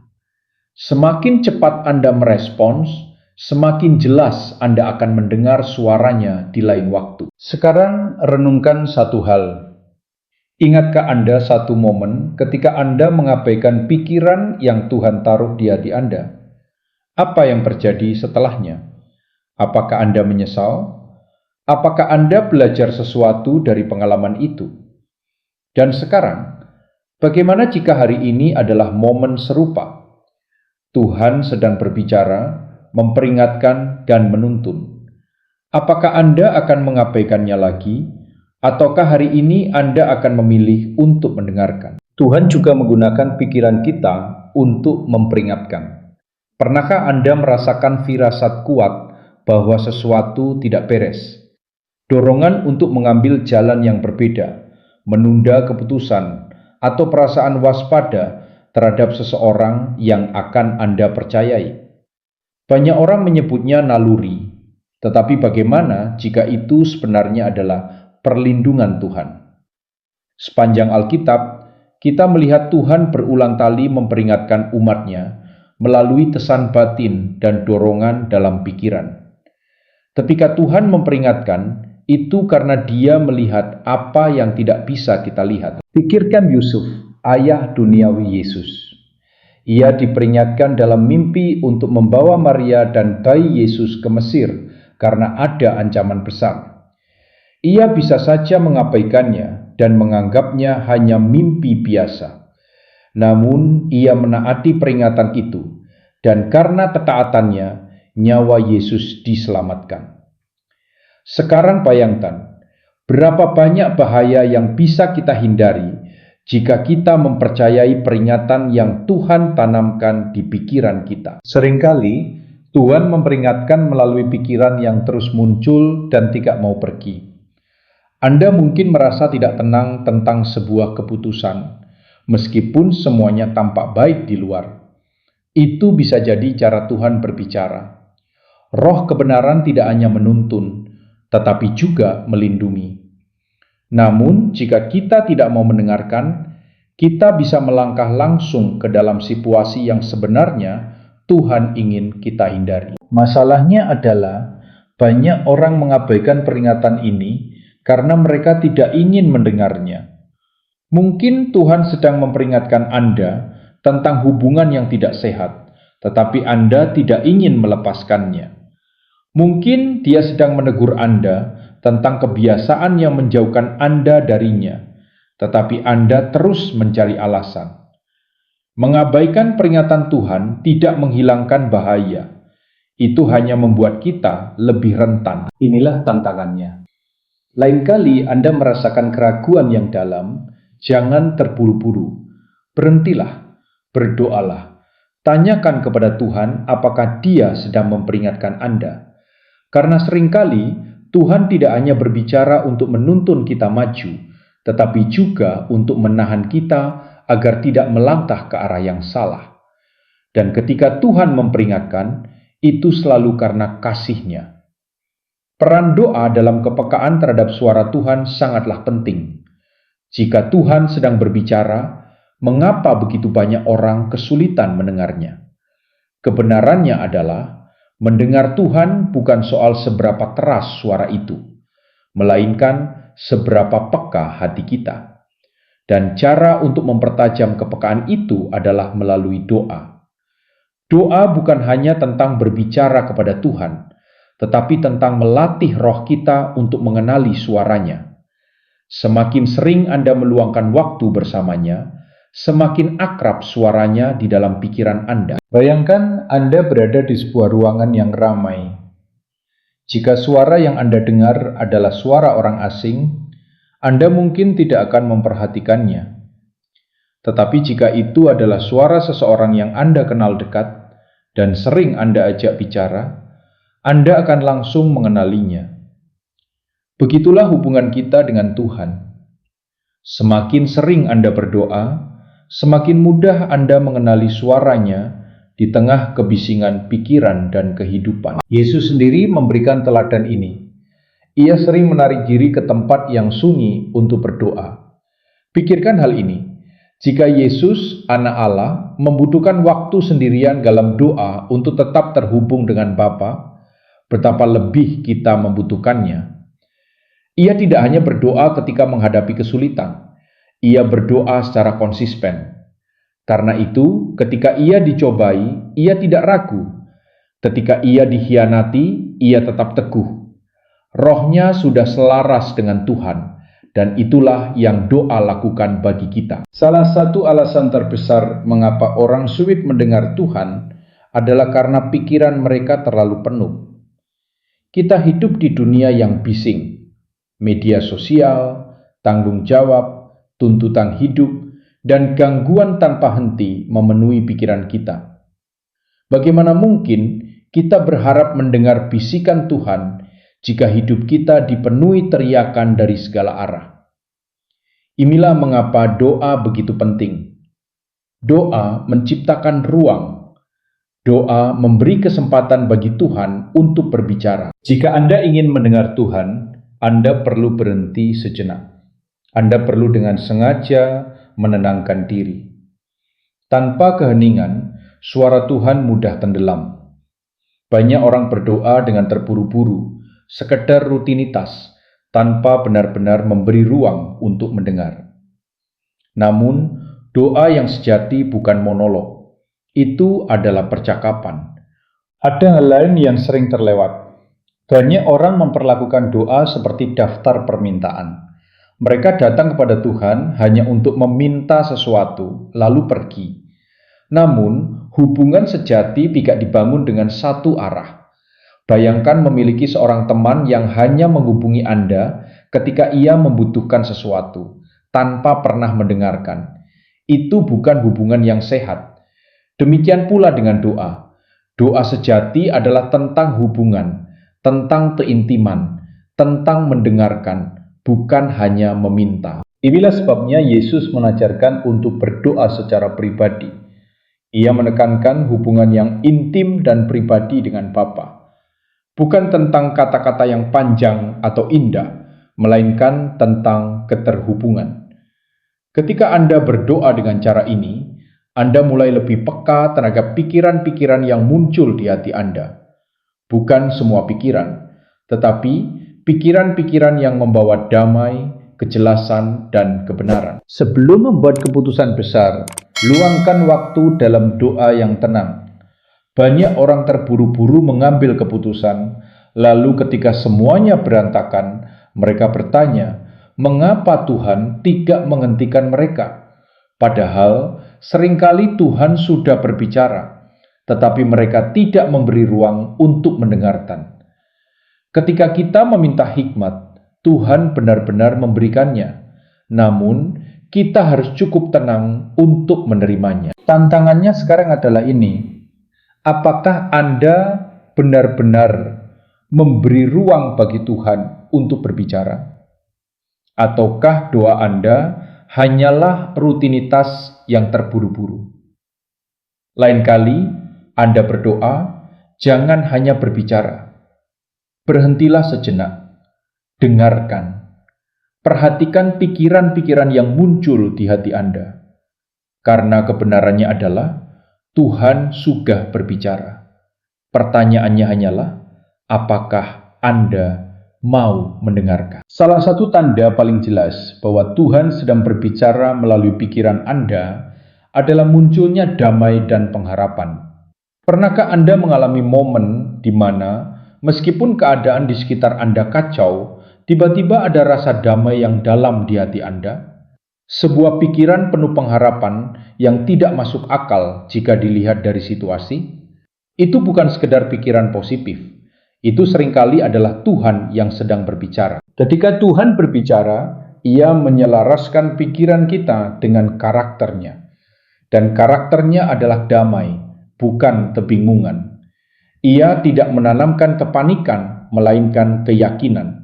Semakin cepat Anda merespons, semakin jelas Anda akan mendengar suaranya di lain waktu. Sekarang renungkan satu hal. Ingatkah Anda satu momen ketika Anda mengabaikan pikiran yang Tuhan taruh di hati Anda? Apa yang terjadi setelahnya? Apakah Anda menyesal? Apakah Anda belajar sesuatu dari pengalaman itu? Dan sekarang, bagaimana jika hari ini adalah momen serupa? Tuhan sedang berbicara, memperingatkan, dan menuntun. Apakah Anda akan mengabaikannya lagi, ataukah hari ini Anda akan memilih untuk mendengarkan? Tuhan juga menggunakan pikiran kita untuk memperingatkan. Pernahkah Anda merasakan firasat kuat bahwa sesuatu tidak beres? Dorongan untuk mengambil jalan yang berbeda, menunda keputusan, atau perasaan waspada terhadap seseorang yang akan Anda percayai. Banyak orang menyebutnya naluri, tetapi bagaimana jika itu sebenarnya adalah perlindungan Tuhan? Sepanjang Alkitab, kita melihat Tuhan berulang kali memperingatkan umat-Nya melalui tesan batin dan dorongan dalam pikiran. Ketika Tuhan memperingatkan, itu karena Dia melihat apa yang tidak bisa kita lihat. Pikirkan Yusuf, ayah duniawi Yesus. Ia diperingatkan dalam mimpi untuk membawa Maria dan bayi Yesus ke Mesir karena ada ancaman besar. Ia bisa saja mengabaikannya dan menganggapnya hanya mimpi biasa. Namun ia menaati peringatan itu, dan karena ketaatannya, nyawa Yesus diselamatkan. Sekarang bayangkan, berapa banyak bahaya yang bisa kita hindari jika kita mempercayai peringatan yang Tuhan tanamkan di pikiran kita. Seringkali Tuhan memperingatkan melalui pikiran yang terus muncul dan tidak mau pergi. Anda mungkin merasa tidak tenang tentang sebuah keputusan, meskipun semuanya tampak baik di luar. Itu bisa jadi cara Tuhan berbicara. Roh kebenaran tidak hanya menuntun, tetapi juga melindungi. Namun, jika kita tidak mau mendengarkan, kita bisa melangkah langsung ke dalam situasi yang sebenarnya Tuhan ingin kita hindari. Masalahnya adalah banyak orang mengabaikan peringatan ini karena mereka tidak ingin mendengarnya. Mungkin Tuhan sedang memperingatkan Anda tentang hubungan yang tidak sehat, tetapi Anda tidak ingin melepaskannya. Mungkin Dia sedang menegur Anda tentang kebiasaan yang menjauhkan Anda darinya, tetapi Anda terus mencari alasan. Mengabaikan peringatan Tuhan tidak menghilangkan bahaya. Itu hanya membuat kita lebih rentan. Inilah tantangannya. Lain kali Anda merasakan keraguan yang dalam, jangan terburu-buru. Berhentilah, berdoalah. Tanyakan kepada Tuhan apakah Dia sedang memperingatkan Anda. Karena seringkali Tuhan tidak hanya berbicara untuk menuntun kita maju, tetapi juga untuk menahan kita agar tidak melangkah ke arah yang salah. Dan ketika Tuhan memperingatkan, itu selalu karena kasih-Nya. Peran doa dalam kepekaan terhadap suara Tuhan sangatlah penting. Jika Tuhan sedang berbicara, mengapa begitu banyak orang kesulitan mendengarnya? Kebenarannya adalah, mendengar Tuhan bukan soal seberapa keras suara itu, melainkan seberapa peka hati kita. Dan cara untuk mempertajam kepekaan itu adalah melalui doa. Doa bukan hanya tentang berbicara kepada Tuhan, tetapi tentang melatih roh kita untuk mengenali suaranya. Semakin sering Anda meluangkan waktu bersamanya, semakin akrab suaranya di dalam pikiran Anda. Bayangkan Anda berada di sebuah ruangan yang ramai. Jika suara yang Anda dengar adalah suara orang asing, Anda mungkin tidak akan memperhatikannya. Tetapi jika itu adalah suara seseorang yang Anda kenal dekat dan sering Anda ajak bicara, Anda akan langsung mengenalinya. Begitulah hubungan kita dengan Tuhan. Semakin sering Anda berdoa, semakin mudah Anda mengenali suaranya di tengah kebisingan pikiran dan kehidupan. Yesus sendiri memberikan teladan ini. Ia sering menarik diri ke tempat yang sunyi untuk berdoa. Pikirkan hal ini. Jika Yesus, Anak Allah, membutuhkan waktu sendirian dalam doa untuk tetap terhubung dengan Bapa, betapa lebih kita membutuhkannya. Ia tidak hanya berdoa ketika menghadapi kesulitan. Ia berdoa secara konsisten. Karena itu, ketika ia dicobai, ia tidak ragu. Ketika ia dikhianati, ia tetap teguh. Rohnya sudah selaras dengan Tuhan, dan itulah yang doa lakukan bagi kita. Salah satu alasan terbesar mengapa orang sulit mendengar Tuhan adalah karena pikiran mereka terlalu penuh. Kita hidup di dunia yang bising. Media sosial, tanggung jawab, tuntutan hidup, dan gangguan tanpa henti memenuhi pikiran kita. Bagaimana mungkin kita berharap mendengar bisikan Tuhan jika hidup kita dipenuhi teriakan dari segala arah? Inilah mengapa doa begitu penting. Doa menciptakan ruang. Doa memberi kesempatan bagi Tuhan untuk berbicara. Jika Anda ingin mendengar Tuhan, Anda perlu berhenti sejenak. Anda perlu dengan sengaja menenangkan diri. Tanpa keheningan, suara Tuhan mudah tenggelam. Banyak orang berdoa dengan terburu-buru, sekedar rutinitas, tanpa benar-benar memberi ruang untuk mendengar. Namun, doa yang sejati bukan monolog. Itu adalah percakapan. Ada hal lain yang sering terlewat. Banyak orang memperlakukan doa seperti daftar permintaan. Mereka datang kepada Tuhan hanya untuk meminta sesuatu, lalu pergi. Namun, hubungan sejati tidak dibangun dengan satu arah. Bayangkan memiliki seorang teman yang hanya menghubungi Anda ketika ia membutuhkan sesuatu, tanpa pernah mendengarkan. Itu bukan hubungan yang sehat. Demikian pula dengan doa. Doa sejati adalah tentang hubungan, tentang keintiman, tentang mendengarkan, bukan hanya meminta. Inilah sebabnya Yesus mengajarkan untuk berdoa secara pribadi. Ia menekankan hubungan yang intim dan pribadi dengan Bapa. Bukan tentang kata-kata yang panjang atau indah, melainkan tentang keterhubungan. Ketika Anda berdoa dengan cara ini, Anda mulai lebih peka terhadap pikiran-pikiran yang muncul di hati Anda. Bukan semua pikiran, tetapi pikiran-pikiran yang membawa damai, kejelasan, dan kebenaran. Sebelum membuat keputusan besar, luangkan waktu dalam doa yang tenang. Banyak orang terburu-buru mengambil keputusan, lalu ketika semuanya berantakan, mereka bertanya, mengapa Tuhan tidak menghentikan mereka? Padahal seringkali Tuhan sudah berbicara, tetapi mereka tidak memberi ruang untuk mendengarkan. Ketika kita meminta hikmat, Tuhan benar-benar memberikannya. Namun, kita harus cukup tenang untuk menerimanya. Tantangannya sekarang adalah ini. Apakah Anda benar-benar memberi ruang bagi Tuhan untuk berbicara? Ataukah doa Anda hanyalah rutinitas yang terburu-buru? Lain kali Anda berdoa, jangan hanya berbicara. Berhentilah sejenak, dengarkan, perhatikan pikiran-pikiran yang muncul di hati Anda. Karena kebenarannya adalah Tuhan sudah berbicara. Pertanyaannya hanyalah, apakah Anda mau mendengarkan? Salah satu tanda paling jelas bahwa Tuhan sedang berbicara melalui pikiran Anda adalah munculnya damai dan pengharapan. Pernahkah Anda mengalami momen di mana meskipun keadaan di sekitar Anda kacau, tiba-tiba ada rasa damai yang dalam di hati Anda? Sebuah pikiran penuh pengharapan yang tidak masuk akal jika dilihat dari situasi. Itu bukan sekedar pikiran positif. Itu seringkali adalah Tuhan yang sedang berbicara. Ketika Tuhan berbicara, Ia menyelaraskan pikiran kita dengan karakternya. Dan karakternya adalah damai, bukan kebingungan. Ia tidak menanamkan kepanikan, melainkan keyakinan.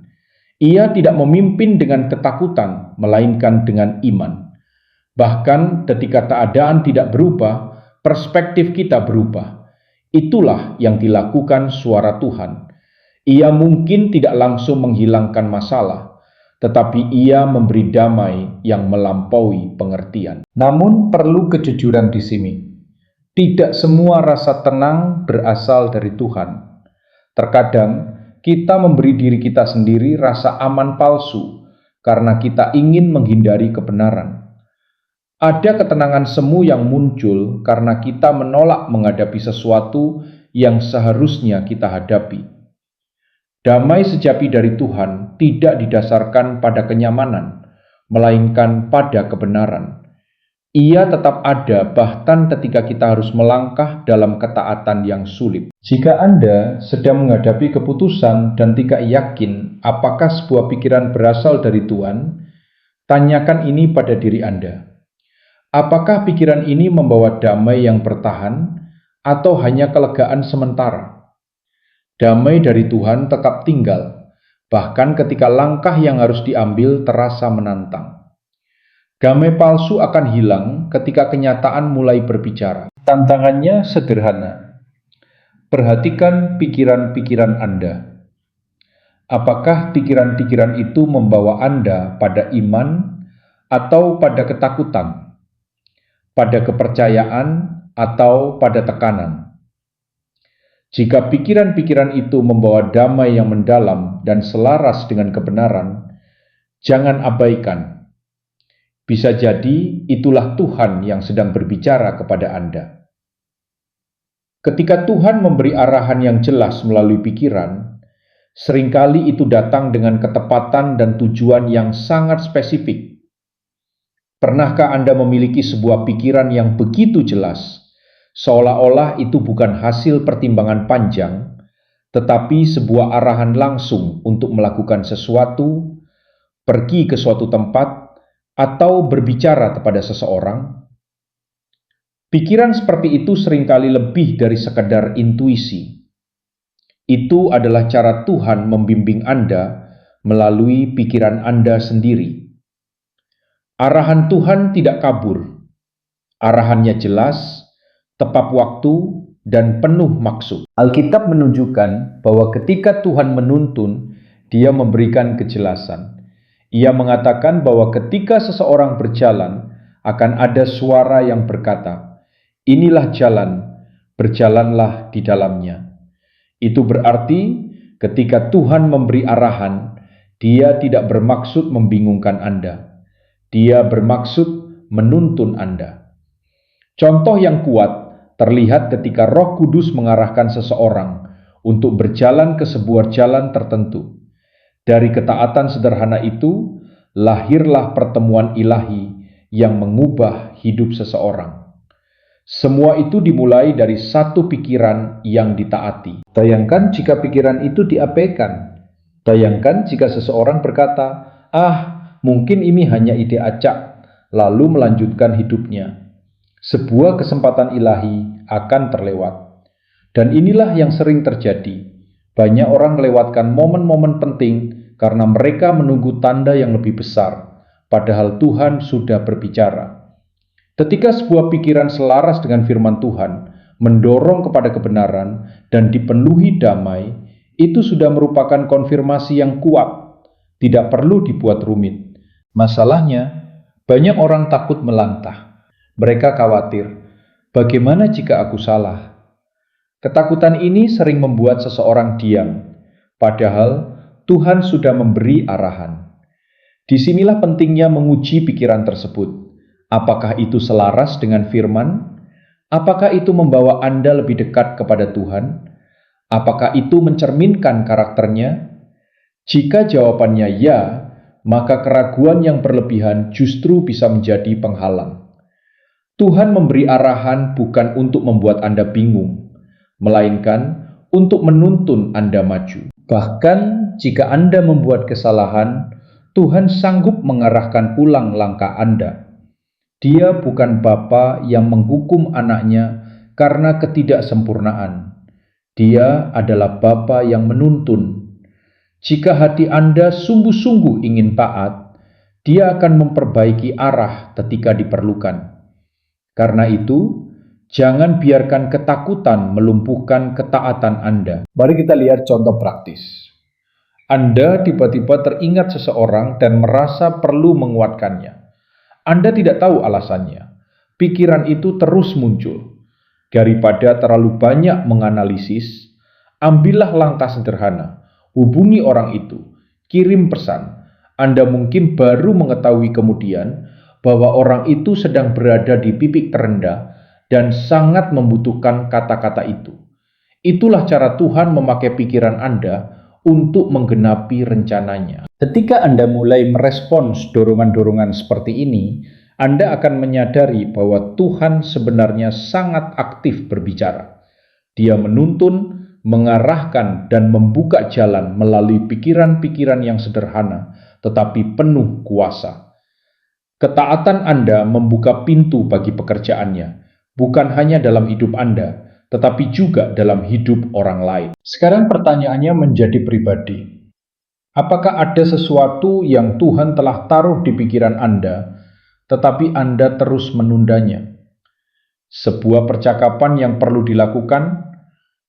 Ia tidak memimpin dengan ketakutan, melainkan dengan iman. Bahkan ketika keadaan tidak berubah, perspektif kita berubah. Itulah yang dilakukan suara Tuhan. Ia mungkin tidak langsung menghilangkan masalah, tetapi ia memberi damai yang melampaui pengertian. Namun perlu kejujuran di sini. Tidak semua rasa tenang berasal dari Tuhan. Terkadang kita memberi diri kita sendiri rasa aman palsu karena kita ingin menghindari kebenaran. Ada ketenangan semu yang muncul karena kita menolak menghadapi sesuatu yang seharusnya kita hadapi. Damai sejati dari Tuhan tidak didasarkan pada kenyamanan, melainkan pada kebenaran. Ia tetap ada bahkan ketika kita harus melangkah dalam ketaatan yang sulit. Jika Anda sedang menghadapi keputusan dan tidak yakin apakah sebuah pikiran berasal dari Tuhan, tanyakan ini pada diri Anda. Apakah pikiran ini membawa damai yang bertahan atau hanya kelegaan sementara? Damai dari Tuhan tetap tinggal, bahkan ketika langkah yang harus diambil terasa menantang. Damai palsu akan hilang ketika kenyataan mulai berbicara. Tantangannya sederhana. Perhatikan pikiran-pikiran Anda. Apakah pikiran-pikiran itu membawa Anda pada iman atau pada ketakutan, pada kepercayaan atau pada tekanan? Jika pikiran-pikiran itu membawa damai yang mendalam dan selaras dengan kebenaran, jangan abaikan. Bisa jadi itulah Tuhan yang sedang berbicara kepada Anda. Ketika Tuhan memberi arahan yang jelas melalui pikiran, seringkali itu datang dengan ketepatan dan tujuan yang sangat spesifik. Pernahkah Anda memiliki sebuah pikiran yang begitu jelas, seolah-olah itu bukan hasil pertimbangan panjang, tetapi sebuah arahan langsung untuk melakukan sesuatu, pergi ke suatu tempat, atau berbicara kepada seseorang? Pikiran seperti itu seringkali lebih dari sekadar intuisi. Itu adalah cara Tuhan membimbing Anda melalui pikiran Anda sendiri. Arahan Tuhan tidak kabur. Arahannya jelas, tepat waktu, dan penuh maksud. Alkitab menunjukkan bahwa ketika Tuhan menuntun, Dia memberikan kejelasan. Ia mengatakan bahwa ketika seseorang berjalan, akan ada suara yang berkata, "Inilah jalan, berjalanlah di dalamnya." Itu berarti ketika Tuhan memberi arahan, Dia tidak bermaksud membingungkan Anda. Dia bermaksud menuntun Anda. Contoh yang kuat terlihat ketika Roh Kudus mengarahkan seseorang untuk berjalan ke sebuah jalan tertentu. Dari ketaatan sederhana itu, lahirlah pertemuan ilahi yang mengubah hidup seseorang. Semua itu dimulai dari satu pikiran yang ditaati. Bayangkan jika pikiran itu diabaikan. Bayangkan jika seseorang berkata, mungkin ini hanya ide acak, lalu melanjutkan hidupnya. Sebuah kesempatan ilahi akan terlewat. Dan inilah yang sering terjadi. Banyak orang melewatkan momen-momen penting karena mereka menunggu tanda yang lebih besar, padahal Tuhan sudah berbicara. Ketika sebuah pikiran selaras dengan firman Tuhan, mendorong kepada kebenaran, dan dipenuhi damai, itu sudah merupakan konfirmasi yang kuat, tidak perlu dibuat rumit. Masalahnya, banyak orang takut melangkah. Mereka khawatir, bagaimana jika aku salah? Ketakutan ini sering membuat seseorang diam, padahal Tuhan sudah memberi arahan. Disinilah pentingnya menguji pikiran tersebut. Apakah itu selaras dengan firman? Apakah itu membawa Anda lebih dekat kepada Tuhan? Apakah itu mencerminkan karakternya? Jika jawabannya ya, maka keraguan yang berlebihan justru bisa menjadi penghalang. Tuhan memberi arahan bukan untuk membuat Anda bingung, melainkan untuk menuntun Anda maju. Bahkan jika Anda membuat kesalahan, Tuhan sanggup mengarahkan ulang langkah Anda. Dia bukan Bapa yang menghukum anaknya karena ketidaksempurnaan. Dia adalah Bapa yang menuntun. Jika hati Anda sungguh-sungguh ingin taat, Dia akan memperbaiki arah ketika diperlukan. Karena itu, jangan biarkan ketakutan melumpuhkan ketaatan Anda. Mari kita lihat contoh praktis. Anda tiba-tiba teringat seseorang dan merasa perlu menguatkannya. Anda tidak tahu alasannya. Pikiran itu terus muncul. Daripada terlalu banyak menganalisis, ambillah langkah sederhana. Hubungi orang itu, kirim pesan. Anda mungkin baru mengetahui kemudian bahwa orang itu sedang berada di titik terendah dan sangat membutuhkan kata-kata itu. Itulah cara Tuhan memakai pikiran Anda untuk menggenapi rencananya. Ketika Anda mulai merespons dorongan-dorongan seperti ini, Anda akan menyadari bahwa Tuhan sebenarnya sangat aktif berbicara. Dia menuntun, mengarahkan, dan membuka jalan melalui pikiran-pikiran yang sederhana, tetapi penuh kuasa. Ketaatan Anda membuka pintu bagi pekerjaannya, bukan hanya dalam hidup Anda, tetapi juga dalam hidup orang lain. Sekarang pertanyaannya menjadi pribadi. Apakah ada sesuatu yang Tuhan telah taruh di pikiran Anda, tetapi Anda terus menundanya? Sebuah percakapan yang perlu dilakukan,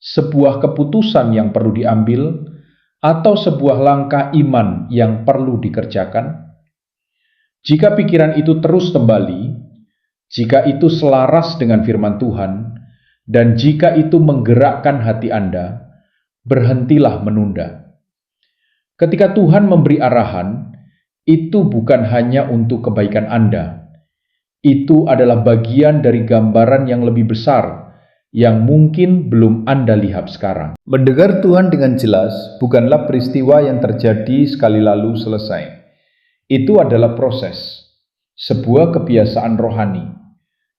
sebuah keputusan yang perlu diambil, atau sebuah langkah iman yang perlu dikerjakan? Jika pikiran itu terus kembali, jika itu selaras dengan firman Tuhan, dan jika itu menggerakkan hati Anda, berhentilah menunda. Ketika Tuhan memberi arahan, itu bukan hanya untuk kebaikan Anda. Itu adalah bagian dari gambaran yang lebih besar, yang mungkin belum Anda lihat sekarang. Mendengar Tuhan dengan jelas bukanlah peristiwa yang terjadi sekali lalu selesai. Itu adalah proses, sebuah kebiasaan rohani.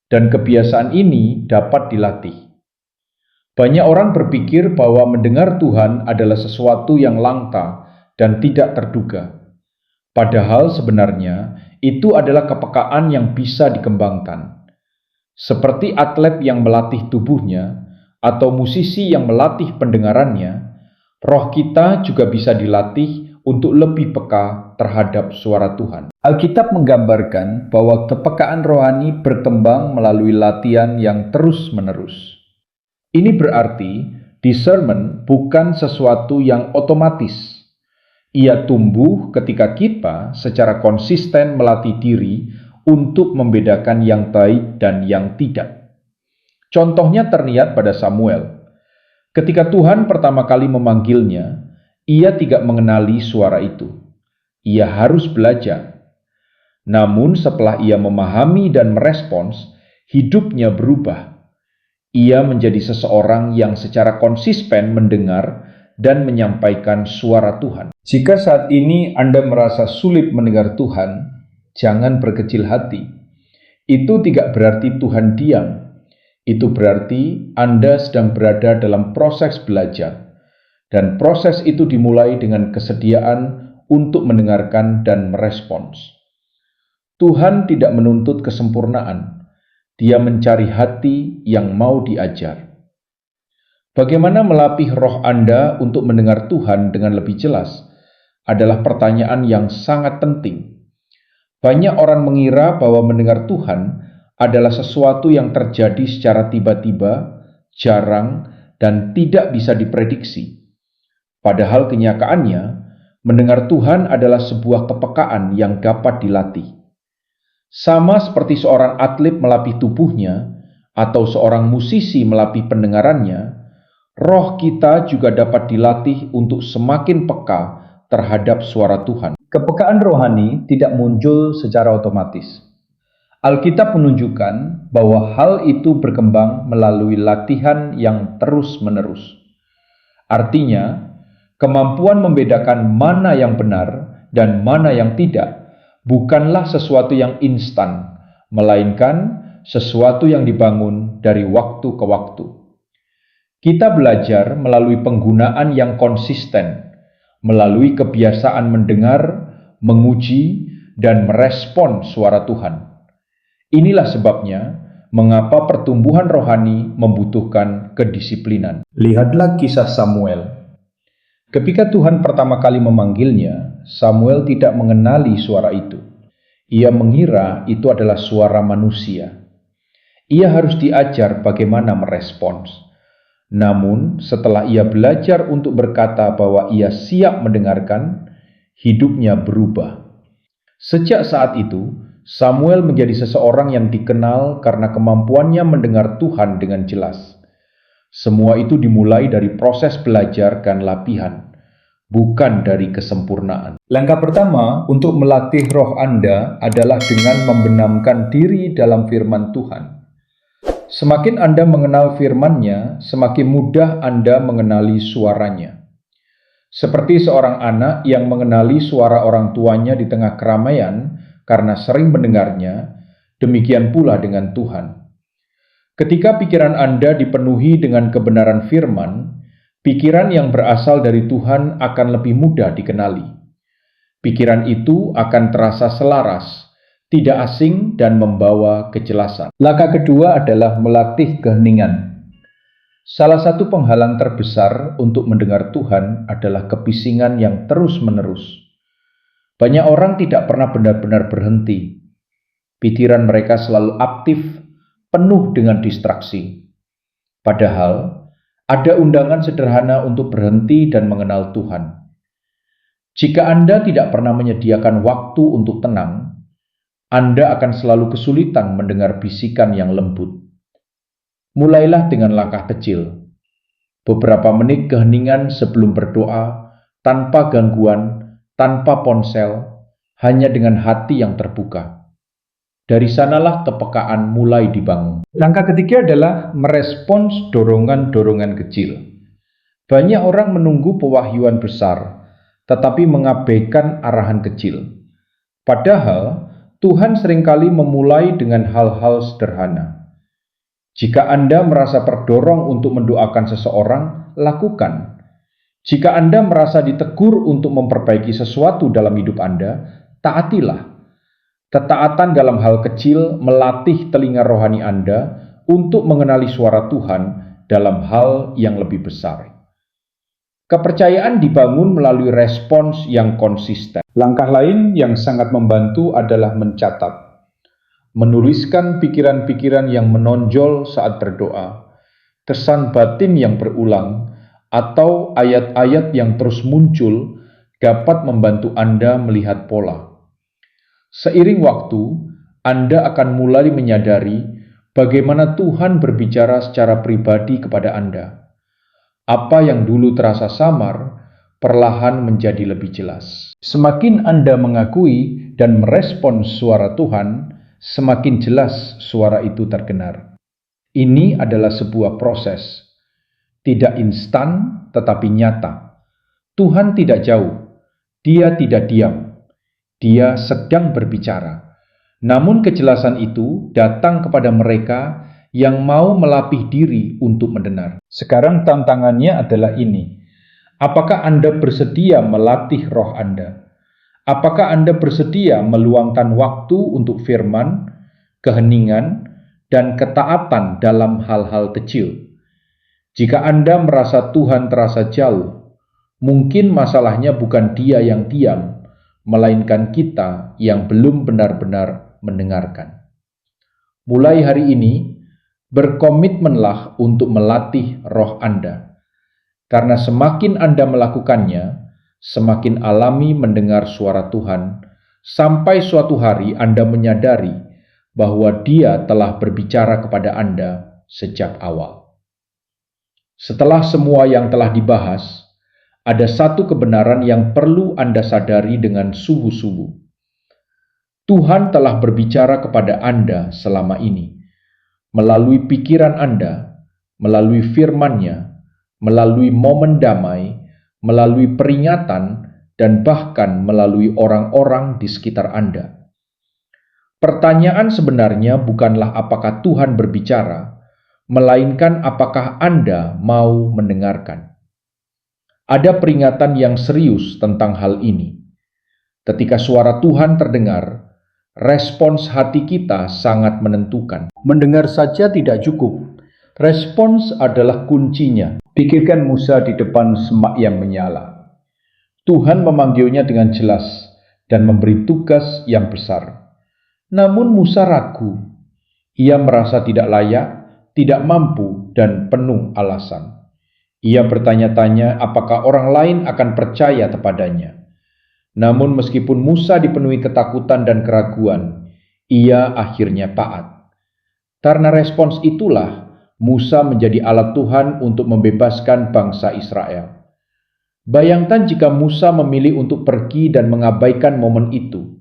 Dan kebiasaan ini dapat dilatih. Banyak orang berpikir bahwa mendengar Tuhan adalah sesuatu yang langka dan tidak terduga. Padahal sebenarnya itu adalah kepekaan yang bisa dikembangkan. Seperti atlet yang melatih tubuhnya atau musisi yang melatih pendengarannya, roh kita juga bisa dilatih untuk lebih peka terhadap suara Tuhan. Alkitab menggambarkan bahwa kepekaan rohani berkembang melalui latihan yang terus-menerus. Ini berarti discernment bukan sesuatu yang otomatis. Ia tumbuh ketika kita secara konsisten melatih diri untuk membedakan yang baik dan yang tidak. Contohnya terlihat pada Samuel. Ketika Tuhan pertama kali memanggilnya, ia tidak mengenali suara itu. Ia harus belajar. Namun setelah ia memahami dan merespons, hidupnya berubah. Ia menjadi seseorang yang secara konsisten mendengar dan menyampaikan suara Tuhan. Jika saat ini Anda merasa sulit mendengar Tuhan, jangan berkecil hati. Itu tidak berarti Tuhan diam. Itu berarti Anda sedang berada dalam proses belajar. Dan proses itu dimulai dengan kesediaan untuk mendengarkan dan merespons. Tuhan tidak menuntut kesempurnaan. Dia mencari hati yang mau diajar. Bagaimana melatih roh Anda untuk mendengar Tuhan dengan lebih jelas adalah pertanyaan yang sangat penting. Banyak orang mengira bahwa mendengar Tuhan adalah sesuatu yang terjadi secara tiba-tiba, jarang, dan tidak bisa diprediksi. Padahal kenyataannya, mendengar Tuhan adalah sebuah kepekaan yang dapat dilatih. Sama seperti seorang atlet melatih tubuhnya atau seorang musisi melatih pendengarannya, roh kita juga dapat dilatih untuk semakin peka terhadap suara Tuhan. Kepekaan rohani tidak muncul secara otomatis. Alkitab menunjukkan bahwa hal itu berkembang melalui latihan yang terus-menerus. Artinya, kemampuan membedakan mana yang benar dan mana yang tidak bukanlah sesuatu yang instan, melainkan sesuatu yang dibangun dari waktu ke waktu. Kita belajar melalui penggunaan yang konsisten, melalui kebiasaan mendengar, menguji, dan merespon suara Tuhan. Inilah sebabnya mengapa pertumbuhan rohani membutuhkan kedisiplinan. Lihatlah kisah Samuel. Ketika Tuhan pertama kali memanggilnya, Samuel tidak mengenali suara itu. Ia mengira itu adalah suara manusia. Ia harus diajar bagaimana merespons. Namun, setelah ia belajar untuk berkata bahwa ia siap mendengarkan, hidupnya berubah. Sejak saat itu, Samuel menjadi seseorang yang dikenal karena kemampuannya mendengar Tuhan dengan jelas. Semua itu dimulai dari proses belajar dan latihan, bukan dari kesempurnaan. Langkah pertama untuk melatih roh Anda adalah dengan membenamkan diri dalam firman Tuhan. Semakin Anda mengenal firman-Nya, semakin mudah Anda mengenali suaranya. Seperti seorang anak yang mengenali suara orang tuanya di tengah keramaian karena sering mendengarnya, demikian pula dengan Tuhan. Ketika pikiran Anda dipenuhi dengan kebenaran firman, pikiran yang berasal dari Tuhan akan lebih mudah dikenali. Pikiran itu akan terasa selaras, tidak asing, dan membawa kejelasan. Langkah kedua adalah melatih keheningan. Salah satu penghalang terbesar untuk mendengar Tuhan adalah kebisingan yang terus-menerus. Banyak orang tidak pernah benar-benar berhenti. Pikiran mereka selalu aktif, penuh dengan distraksi. Padahal, ada undangan sederhana untuk berhenti dan mengenal Tuhan. Jika Anda tidak pernah menyediakan waktu untuk tenang, Anda akan selalu kesulitan mendengar bisikan yang lembut. Mulailah dengan langkah kecil. Beberapa menit keheningan sebelum berdoa, tanpa gangguan, tanpa ponsel, hanya dengan hati yang terbuka. Dari sanalah kepekaan mulai dibangun. Langkah ketiga adalah merespons dorongan-dorongan kecil. Banyak orang menunggu pewahyuan besar, tetapi mengabaikan arahan kecil. Padahal, Tuhan seringkali memulai dengan hal-hal sederhana. Jika Anda merasa terdorong untuk mendoakan seseorang, lakukan. Jika Anda merasa ditegur untuk memperbaiki sesuatu dalam hidup Anda, taatilah. Ketaatan dalam hal kecil melatih telinga rohani Anda untuk mengenali suara Tuhan dalam hal yang lebih besar. Kepercayaan dibangun melalui respons yang konsisten. Langkah lain yang sangat membantu adalah mencatat. Menuliskan pikiran-pikiran yang menonjol saat berdoa, kesan batin yang berulang, atau ayat-ayat yang terus muncul dapat membantu Anda melihat pola. Seiring waktu, Anda akan mulai menyadari bagaimana Tuhan berbicara secara pribadi kepada Anda. Apa yang dulu terasa samar, perlahan menjadi lebih jelas. Semakin Anda mengakui dan merespons suara Tuhan, semakin jelas suara itu terdengar. Ini adalah sebuah proses, tidak instan tetapi nyata. Tuhan tidak jauh, Dia tidak diam, Dia sedang berbicara. Namun kejelasan itu datang kepada mereka yang mau melatih diri untuk mendengar. Sekarang tantangannya adalah ini. Apakah Anda bersedia melatih roh Anda? Apakah Anda bersedia meluangkan waktu untuk firman, keheningan, dan ketaatan dalam hal-hal kecil? Jika Anda merasa Tuhan terasa jauh, mungkin masalahnya bukan Dia yang diam, melainkan kita yang belum benar-benar mendengarkan. Mulai hari ini, berkomitmenlah untuk melatih roh Anda, karena semakin Anda melakukannya, semakin alami mendengar suara Tuhan, sampai suatu hari Anda menyadari bahwa Dia telah berbicara kepada Anda sejak awal. Setelah semua yang telah dibahas, ada satu kebenaran yang perlu Anda sadari dengan sungguh-sungguh. Tuhan telah berbicara kepada Anda selama ini, melalui pikiran Anda, melalui firman-Nya, melalui momen damai, melalui peringatan, dan bahkan melalui orang-orang di sekitar Anda. Pertanyaan sebenarnya bukanlah apakah Tuhan berbicara, melainkan apakah Anda mau mendengarkan. Ada peringatan yang serius tentang hal ini. Ketika suara Tuhan terdengar, respons hati kita sangat menentukan. Mendengar saja tidak cukup. Respons adalah kuncinya. Pikirkan Musa di depan semak yang menyala. Tuhan memanggilnya dengan jelas dan memberi tugas yang besar. Namun Musa ragu. Ia merasa tidak layak, tidak mampu, dan penuh alasan. Ia bertanya-tanya apakah orang lain akan percaya kepadanya. Namun meskipun Musa dipenuhi ketakutan dan keraguan, ia akhirnya taat. Karena respons itulah, Musa menjadi alat Tuhan untuk membebaskan bangsa Israel. Bayangkan jika Musa memilih untuk pergi dan mengabaikan momen itu.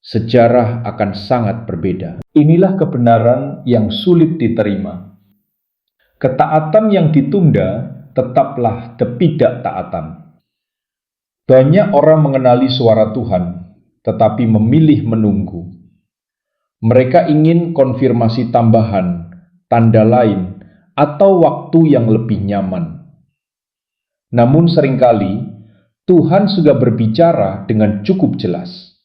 Sejarah akan sangat berbeda. Inilah kebenaran yang sulit diterima. Ketaatan yang ditunda tetaplah ketidaktaatan. Banyak orang mengenali suara Tuhan, tetapi memilih menunggu. Mereka ingin konfirmasi tambahan, tanda lain, atau waktu yang lebih nyaman. Namun seringkali, Tuhan sudah berbicara dengan cukup jelas.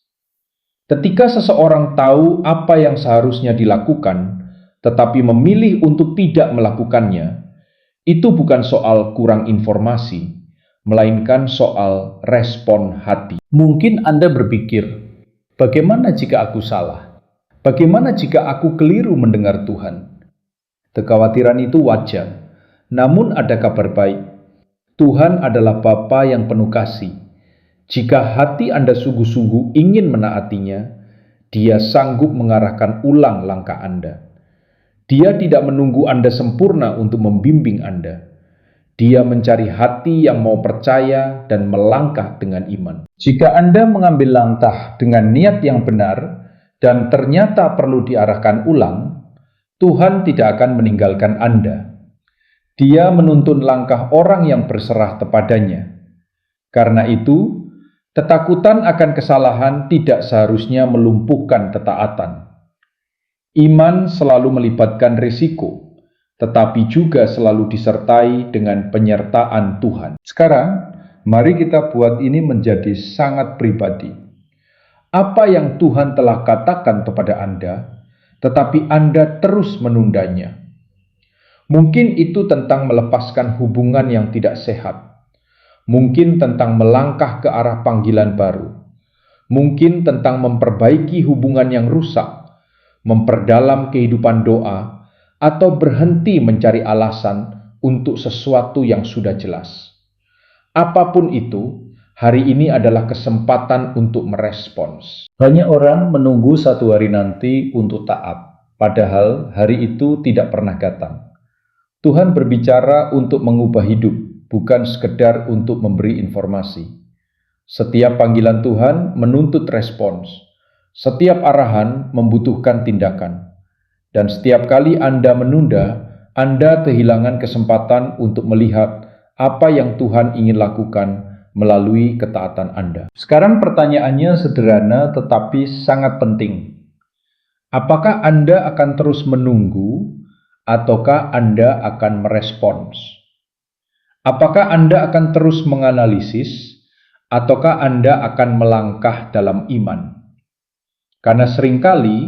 Ketika seseorang tahu apa yang seharusnya dilakukan, tetapi memilih untuk tidak melakukannya, itu bukan soal kurang informasi, melainkan soal respon hati. Mungkin Anda berpikir, bagaimana jika aku salah? Bagaimana jika aku keliru mendengar Tuhan? Kekhawatiran itu wajar, namun ada kabar baik. Tuhan adalah Bapa yang penuh kasih. Jika hati Anda sungguh-sungguh ingin menaatinya, Dia sanggup mengarahkan ulang langkah Anda. Dia tidak menunggu Anda sempurna untuk membimbing Anda. Dia mencari hati yang mau percaya dan melangkah dengan iman. Jika Anda mengambil langkah dengan niat yang benar dan ternyata perlu diarahkan ulang, Tuhan tidak akan meninggalkan Anda. Dia menuntun langkah orang yang berserah kepadanya. Karena itu, ketakutan akan kesalahan tidak seharusnya melumpuhkan ketaatan. Iman selalu melibatkan risiko, tetapi juga selalu disertai dengan penyertaan Tuhan. Sekarang, mari kita buat ini menjadi sangat pribadi. Apa yang Tuhan telah katakan kepada Anda, tetapi Anda terus menundanya. Mungkin itu tentang melepaskan hubungan yang tidak sehat. Mungkin tentang melangkah ke arah panggilan baru. Mungkin tentang memperbaiki hubungan yang rusak, memperdalam kehidupan doa, atau berhenti mencari alasan untuk sesuatu yang sudah jelas. Apapun itu, hari ini adalah kesempatan untuk merespons. Banyak orang menunggu satu hari nanti untuk taat, padahal hari itu tidak pernah datang. Tuhan berbicara untuk mengubah hidup, bukan sekedar untuk memberi informasi. Setiap panggilan Tuhan menuntut respons. Setiap arahan membutuhkan tindakan. Dan setiap kali Anda menunda, Anda kehilangan kesempatan untuk melihat apa yang Tuhan ingin lakukan melalui ketaatan Anda. Sekarang pertanyaannya sederhana tetapi sangat penting. Apakah Anda akan terus menunggu ataukah Anda akan merespons? Apakah Anda akan terus menganalisis, ataukah Anda akan melangkah dalam iman? Karena seringkali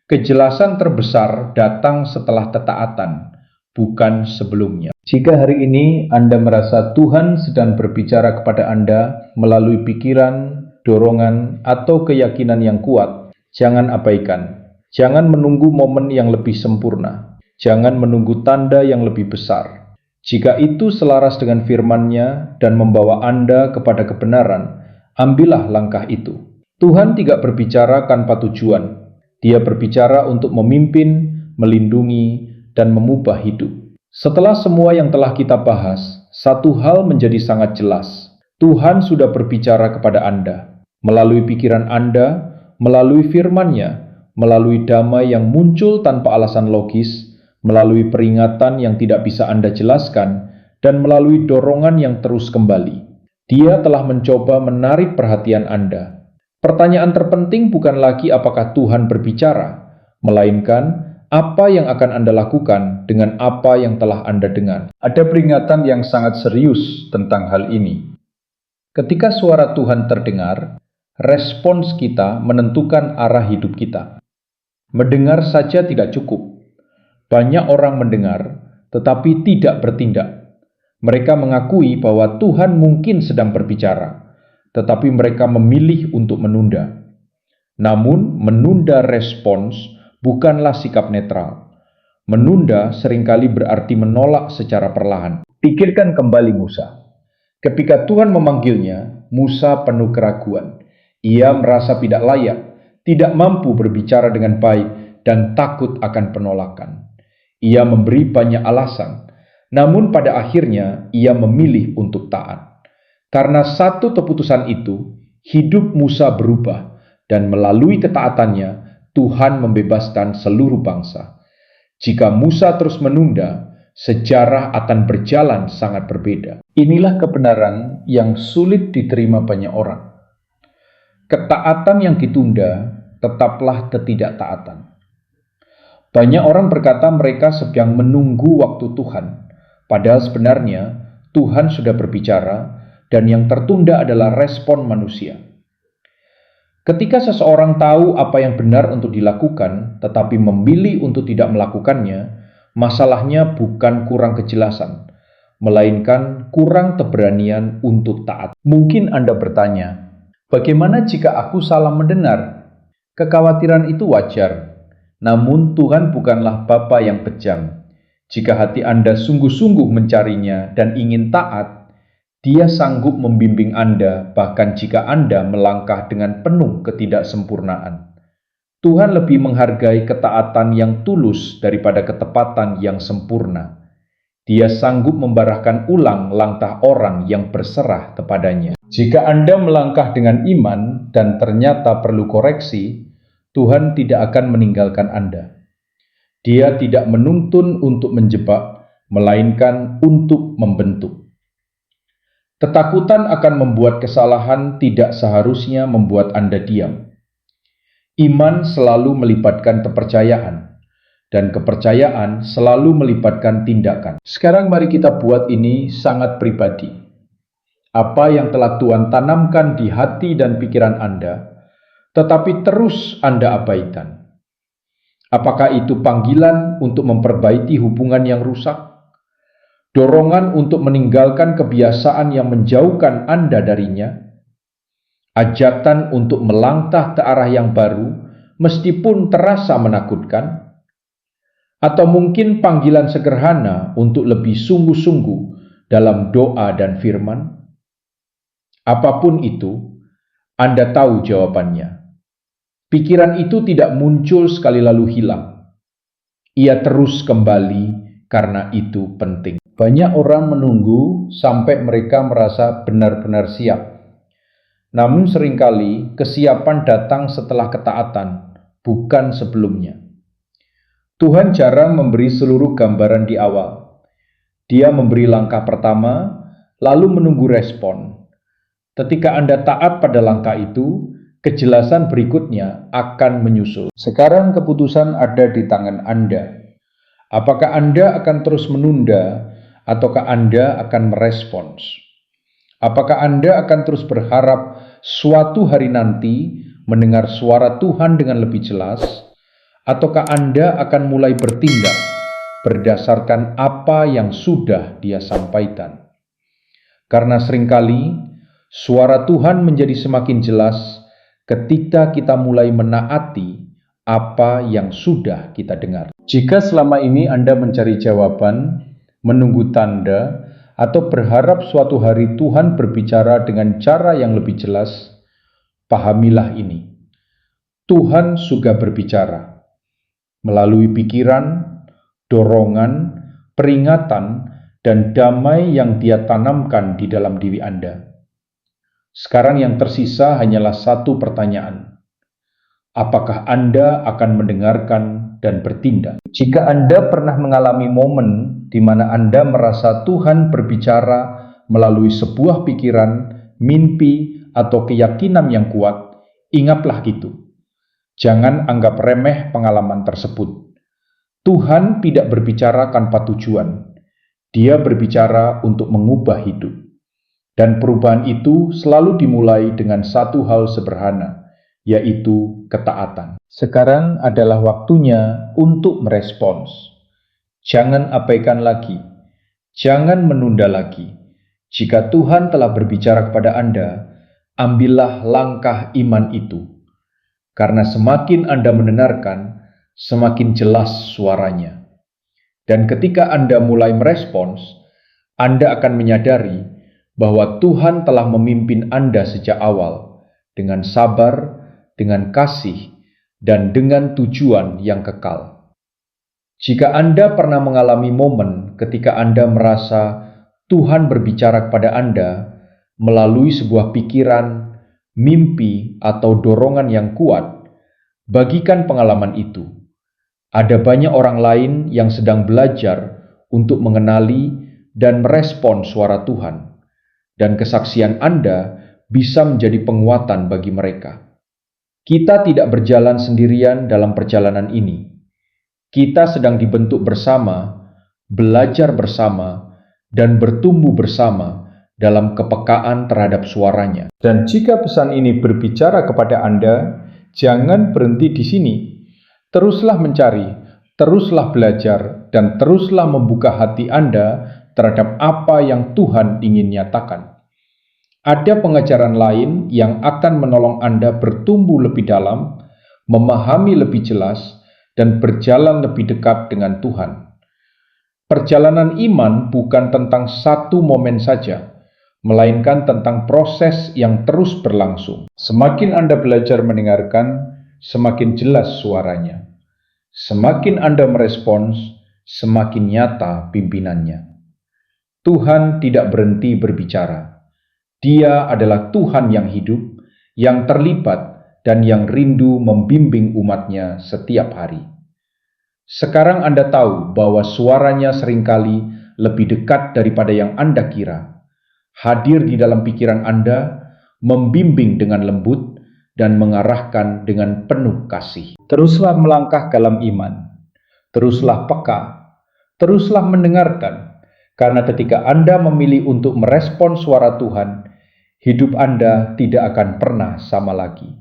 kejelasan terbesar datang setelah ketaatan, bukan sebelumnya. Jika hari ini Anda merasa Tuhan sedang berbicara kepada Anda melalui pikiran, dorongan, atau keyakinan yang kuat, jangan abaikan. Jangan menunggu momen yang lebih sempurna. Jangan menunggu tanda yang lebih besar. Jika itu selaras dengan firman-Nya dan membawa Anda kepada kebenaran, ambillah langkah itu. Tuhan tidak berbicara tanpa tujuan. Dia berbicara untuk memimpin, melindungi, dan mengubah hidup. Setelah semua yang telah kita bahas, satu hal menjadi sangat jelas. Tuhan sudah berbicara kepada Anda, melalui pikiran Anda, melalui firman-Nya, melalui damai yang muncul tanpa alasan logis, melalui peringatan yang tidak bisa Anda jelaskan, dan melalui dorongan yang terus kembali. Dia telah mencoba menarik perhatian Anda. Pertanyaan terpenting bukan lagi apakah Tuhan berbicara, melainkan apa yang akan Anda lakukan dengan apa yang telah Anda dengar. Ada peringatan yang sangat serius tentang hal ini. Ketika suara Tuhan terdengar, respons kita menentukan arah hidup kita. Mendengar saja tidak cukup. Banyak orang mendengar, tetapi tidak bertindak. Mereka mengakui bahwa Tuhan mungkin sedang berbicara, tetapi mereka memilih untuk menunda. Namun, menunda respons bukanlah sikap netral. Menunda seringkali berarti menolak secara perlahan. Pikirkan kembali Musa. Ketika Tuhan memanggilnya, Musa penuh keraguan. Ia merasa tidak layak, tidak mampu berbicara dengan baik, dan takut akan penolakan. Ia memberi banyak alasan, namun pada akhirnya ia memilih untuk taat. Karena satu keputusan itu, hidup Musa berubah, dan melalui ketaatannya, Tuhan membebaskan seluruh bangsa. Jika Musa terus menunda, sejarah akan berjalan sangat berbeda. Inilah kebenaran yang sulit diterima banyak orang. Ketaatan yang ditunda tetaplah ketidaktaatan. Banyak orang berkata mereka sedang menunggu waktu Tuhan, padahal sebenarnya Tuhan sudah berbicara dan yang tertunda adalah respon manusia. Ketika seseorang tahu apa yang benar untuk dilakukan, tetapi memilih untuk tidak melakukannya, masalahnya bukan kurang kejelasan, melainkan kurang keberanian untuk taat. Mungkin Anda bertanya, bagaimana jika aku salah mendengar? Kekhawatiran itu wajar, namun Tuhan bukanlah Bapa yang kejam. Jika hati Anda sungguh-sungguh mencarinya dan ingin taat, Dia sanggup membimbing Anda bahkan jika Anda melangkah dengan penuh ketidaksempurnaan. Tuhan lebih menghargai ketaatan yang tulus daripada ketepatan yang sempurna. Dia sanggup membarahkan ulang langkah orang yang berserah kepadanya. Jika Anda melangkah dengan iman dan ternyata perlu koreksi, Tuhan tidak akan meninggalkan Anda. Dia tidak menuntun untuk menjebak, melainkan untuk membentuk. Ketakutan akan membuat kesalahan tidak seharusnya membuat Anda diam. Iman selalu melibatkan kepercayaan, dan kepercayaan selalu melibatkan tindakan. Sekarang mari kita buat ini sangat pribadi. Apa yang telah Tuhan tanamkan di hati dan pikiran Anda, tetapi terus Anda abaikan. Apakah itu panggilan untuk memperbaiki hubungan yang rusak? Dorongan untuk meninggalkan kebiasaan yang menjauhkan Anda darinya, ajakan untuk melangkah ke arah yang baru meskipun terasa menakutkan, atau mungkin panggilan sederhana untuk lebih sungguh-sungguh dalam doa dan firman. Apapun itu, Anda tahu jawabannya. Pikiran itu tidak muncul sekali lalu hilang. Ia terus kembali karena itu penting. Banyak orang menunggu sampai mereka merasa benar-benar siap. Namun seringkali kesiapan datang setelah ketaatan, bukan sebelumnya. Tuhan jarang memberi seluruh gambaran di awal. Dia memberi langkah pertama, lalu menunggu respon. Ketika Anda taat pada langkah itu, kejelasan berikutnya akan menyusul. Sekarang keputusan ada di tangan Anda. Apakah Anda akan terus menunda, ataukah Anda akan merespons? Apakah Anda akan terus berharap suatu hari nanti mendengar suara Tuhan dengan lebih jelas? Ataukah Anda akan mulai bertindak, berdasarkan apa yang sudah Dia sampaikan. Karena seringkali suara Tuhan menjadi semakin jelas ketika kita mulai menaati apa yang sudah kita dengar. Jika selama ini Anda mencari jawaban, menunggu tanda, atau berharap suatu hari Tuhan berbicara dengan cara yang lebih jelas, pahamilah ini. Tuhan suka berbicara melalui pikiran, dorongan, peringatan, dan damai yang Dia tanamkan di dalam diri Anda. Sekarang yang tersisa hanyalah satu pertanyaan. Apakah Anda akan mendengarkan dan bertindak? Jika Anda pernah mengalami momen di mana Anda merasa Tuhan berbicara melalui sebuah pikiran, mimpi, atau keyakinan yang kuat, ingatlah itu. Jangan anggap remeh pengalaman tersebut. Tuhan tidak berbicara tanpa tujuan. Dia berbicara untuk mengubah hidup. Dan perubahan itu selalu dimulai dengan satu hal sederhana, yaitu ketaatan. Sekarang adalah waktunya untuk merespons. Jangan abaikan lagi. Jangan menunda lagi. Jika Tuhan telah berbicara kepada Anda, ambillah langkah iman itu. Karena semakin Anda mendengarkan, semakin jelas suaranya. Dan ketika Anda mulai merespons, Anda akan menyadari bahwa Tuhan telah memimpin Anda sejak awal dengan sabar, dengan kasih, dan dengan tujuan yang kekal. Jika Anda pernah mengalami momen ketika Anda merasa Tuhan berbicara kepada Anda melalui sebuah pikiran, mimpi, atau dorongan yang kuat, bagikan pengalaman itu. Ada banyak orang lain yang sedang belajar untuk mengenali dan merespon suara Tuhan. Dan kesaksian Anda bisa menjadi penguatan bagi mereka. Kita tidak berjalan sendirian dalam perjalanan ini. Kita sedang dibentuk bersama, belajar bersama, dan bertumbuh bersama dalam kepekaan terhadap suaranya. Dan jika pesan ini berbicara kepada Anda, jangan berhenti di sini. Teruslah mencari, teruslah belajar, dan teruslah membuka hati Anda terhadap apa yang Tuhan ingin nyatakan. Ada pengajaran lain yang akan menolong Anda bertumbuh lebih dalam, memahami lebih jelas, dan berjalan lebih dekat dengan Tuhan. Perjalanan iman bukan tentang satu momen saja, melainkan tentang proses yang terus berlangsung. Semakin Anda belajar mendengarkan, semakin jelas suaranya. Semakin Anda merespons, semakin nyata pimpinannya. Tuhan tidak berhenti berbicara. Dia adalah Tuhan yang hidup, yang terlibat, dan yang rindu membimbing umatnya setiap hari. Sekarang Anda tahu bahwa suaranya seringkali lebih dekat daripada yang Anda kira. Hadir di dalam pikiran Anda, membimbing dengan lembut, dan mengarahkan dengan penuh kasih. Teruslah melangkah dalam iman. Teruslah peka. Teruslah mendengarkan. Karena ketika Anda memilih untuk merespon suara Tuhan, hidup Anda tidak akan pernah sama lagi.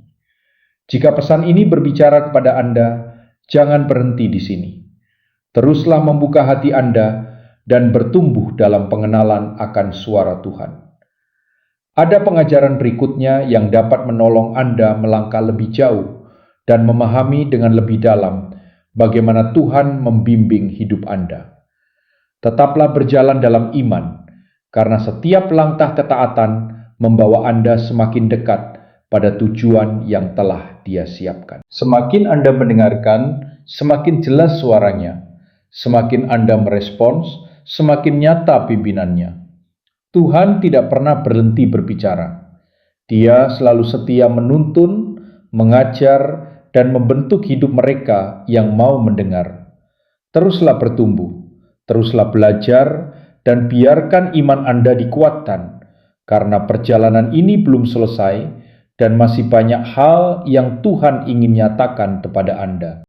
Jika pesan ini berbicara kepada Anda, jangan berhenti di sini. Teruslah membuka hati Anda dan bertumbuh dalam pengenalan akan suara Tuhan. Ada pengajaran berikutnya yang dapat menolong Anda melangkah lebih jauh dan memahami dengan lebih dalam bagaimana Tuhan membimbing hidup Anda. Tetaplah berjalan dalam iman, karena setiap langkah ketaatan membawa Anda semakin dekat pada tujuan yang telah Dia siapkan. Semakin Anda mendengarkan, semakin jelas suaranya. Semakin Anda merespons, semakin nyata pimpinannya. Tuhan tidak pernah berhenti berbicara. Dia selalu setia menuntun, mengajar, dan membentuk hidup mereka yang mau mendengar. Teruslah bertumbuh. Teruslah belajar, dan biarkan iman Anda dikuatkan, karena perjalanan ini belum selesai dan masih banyak hal yang Tuhan ingin nyatakan kepada Anda.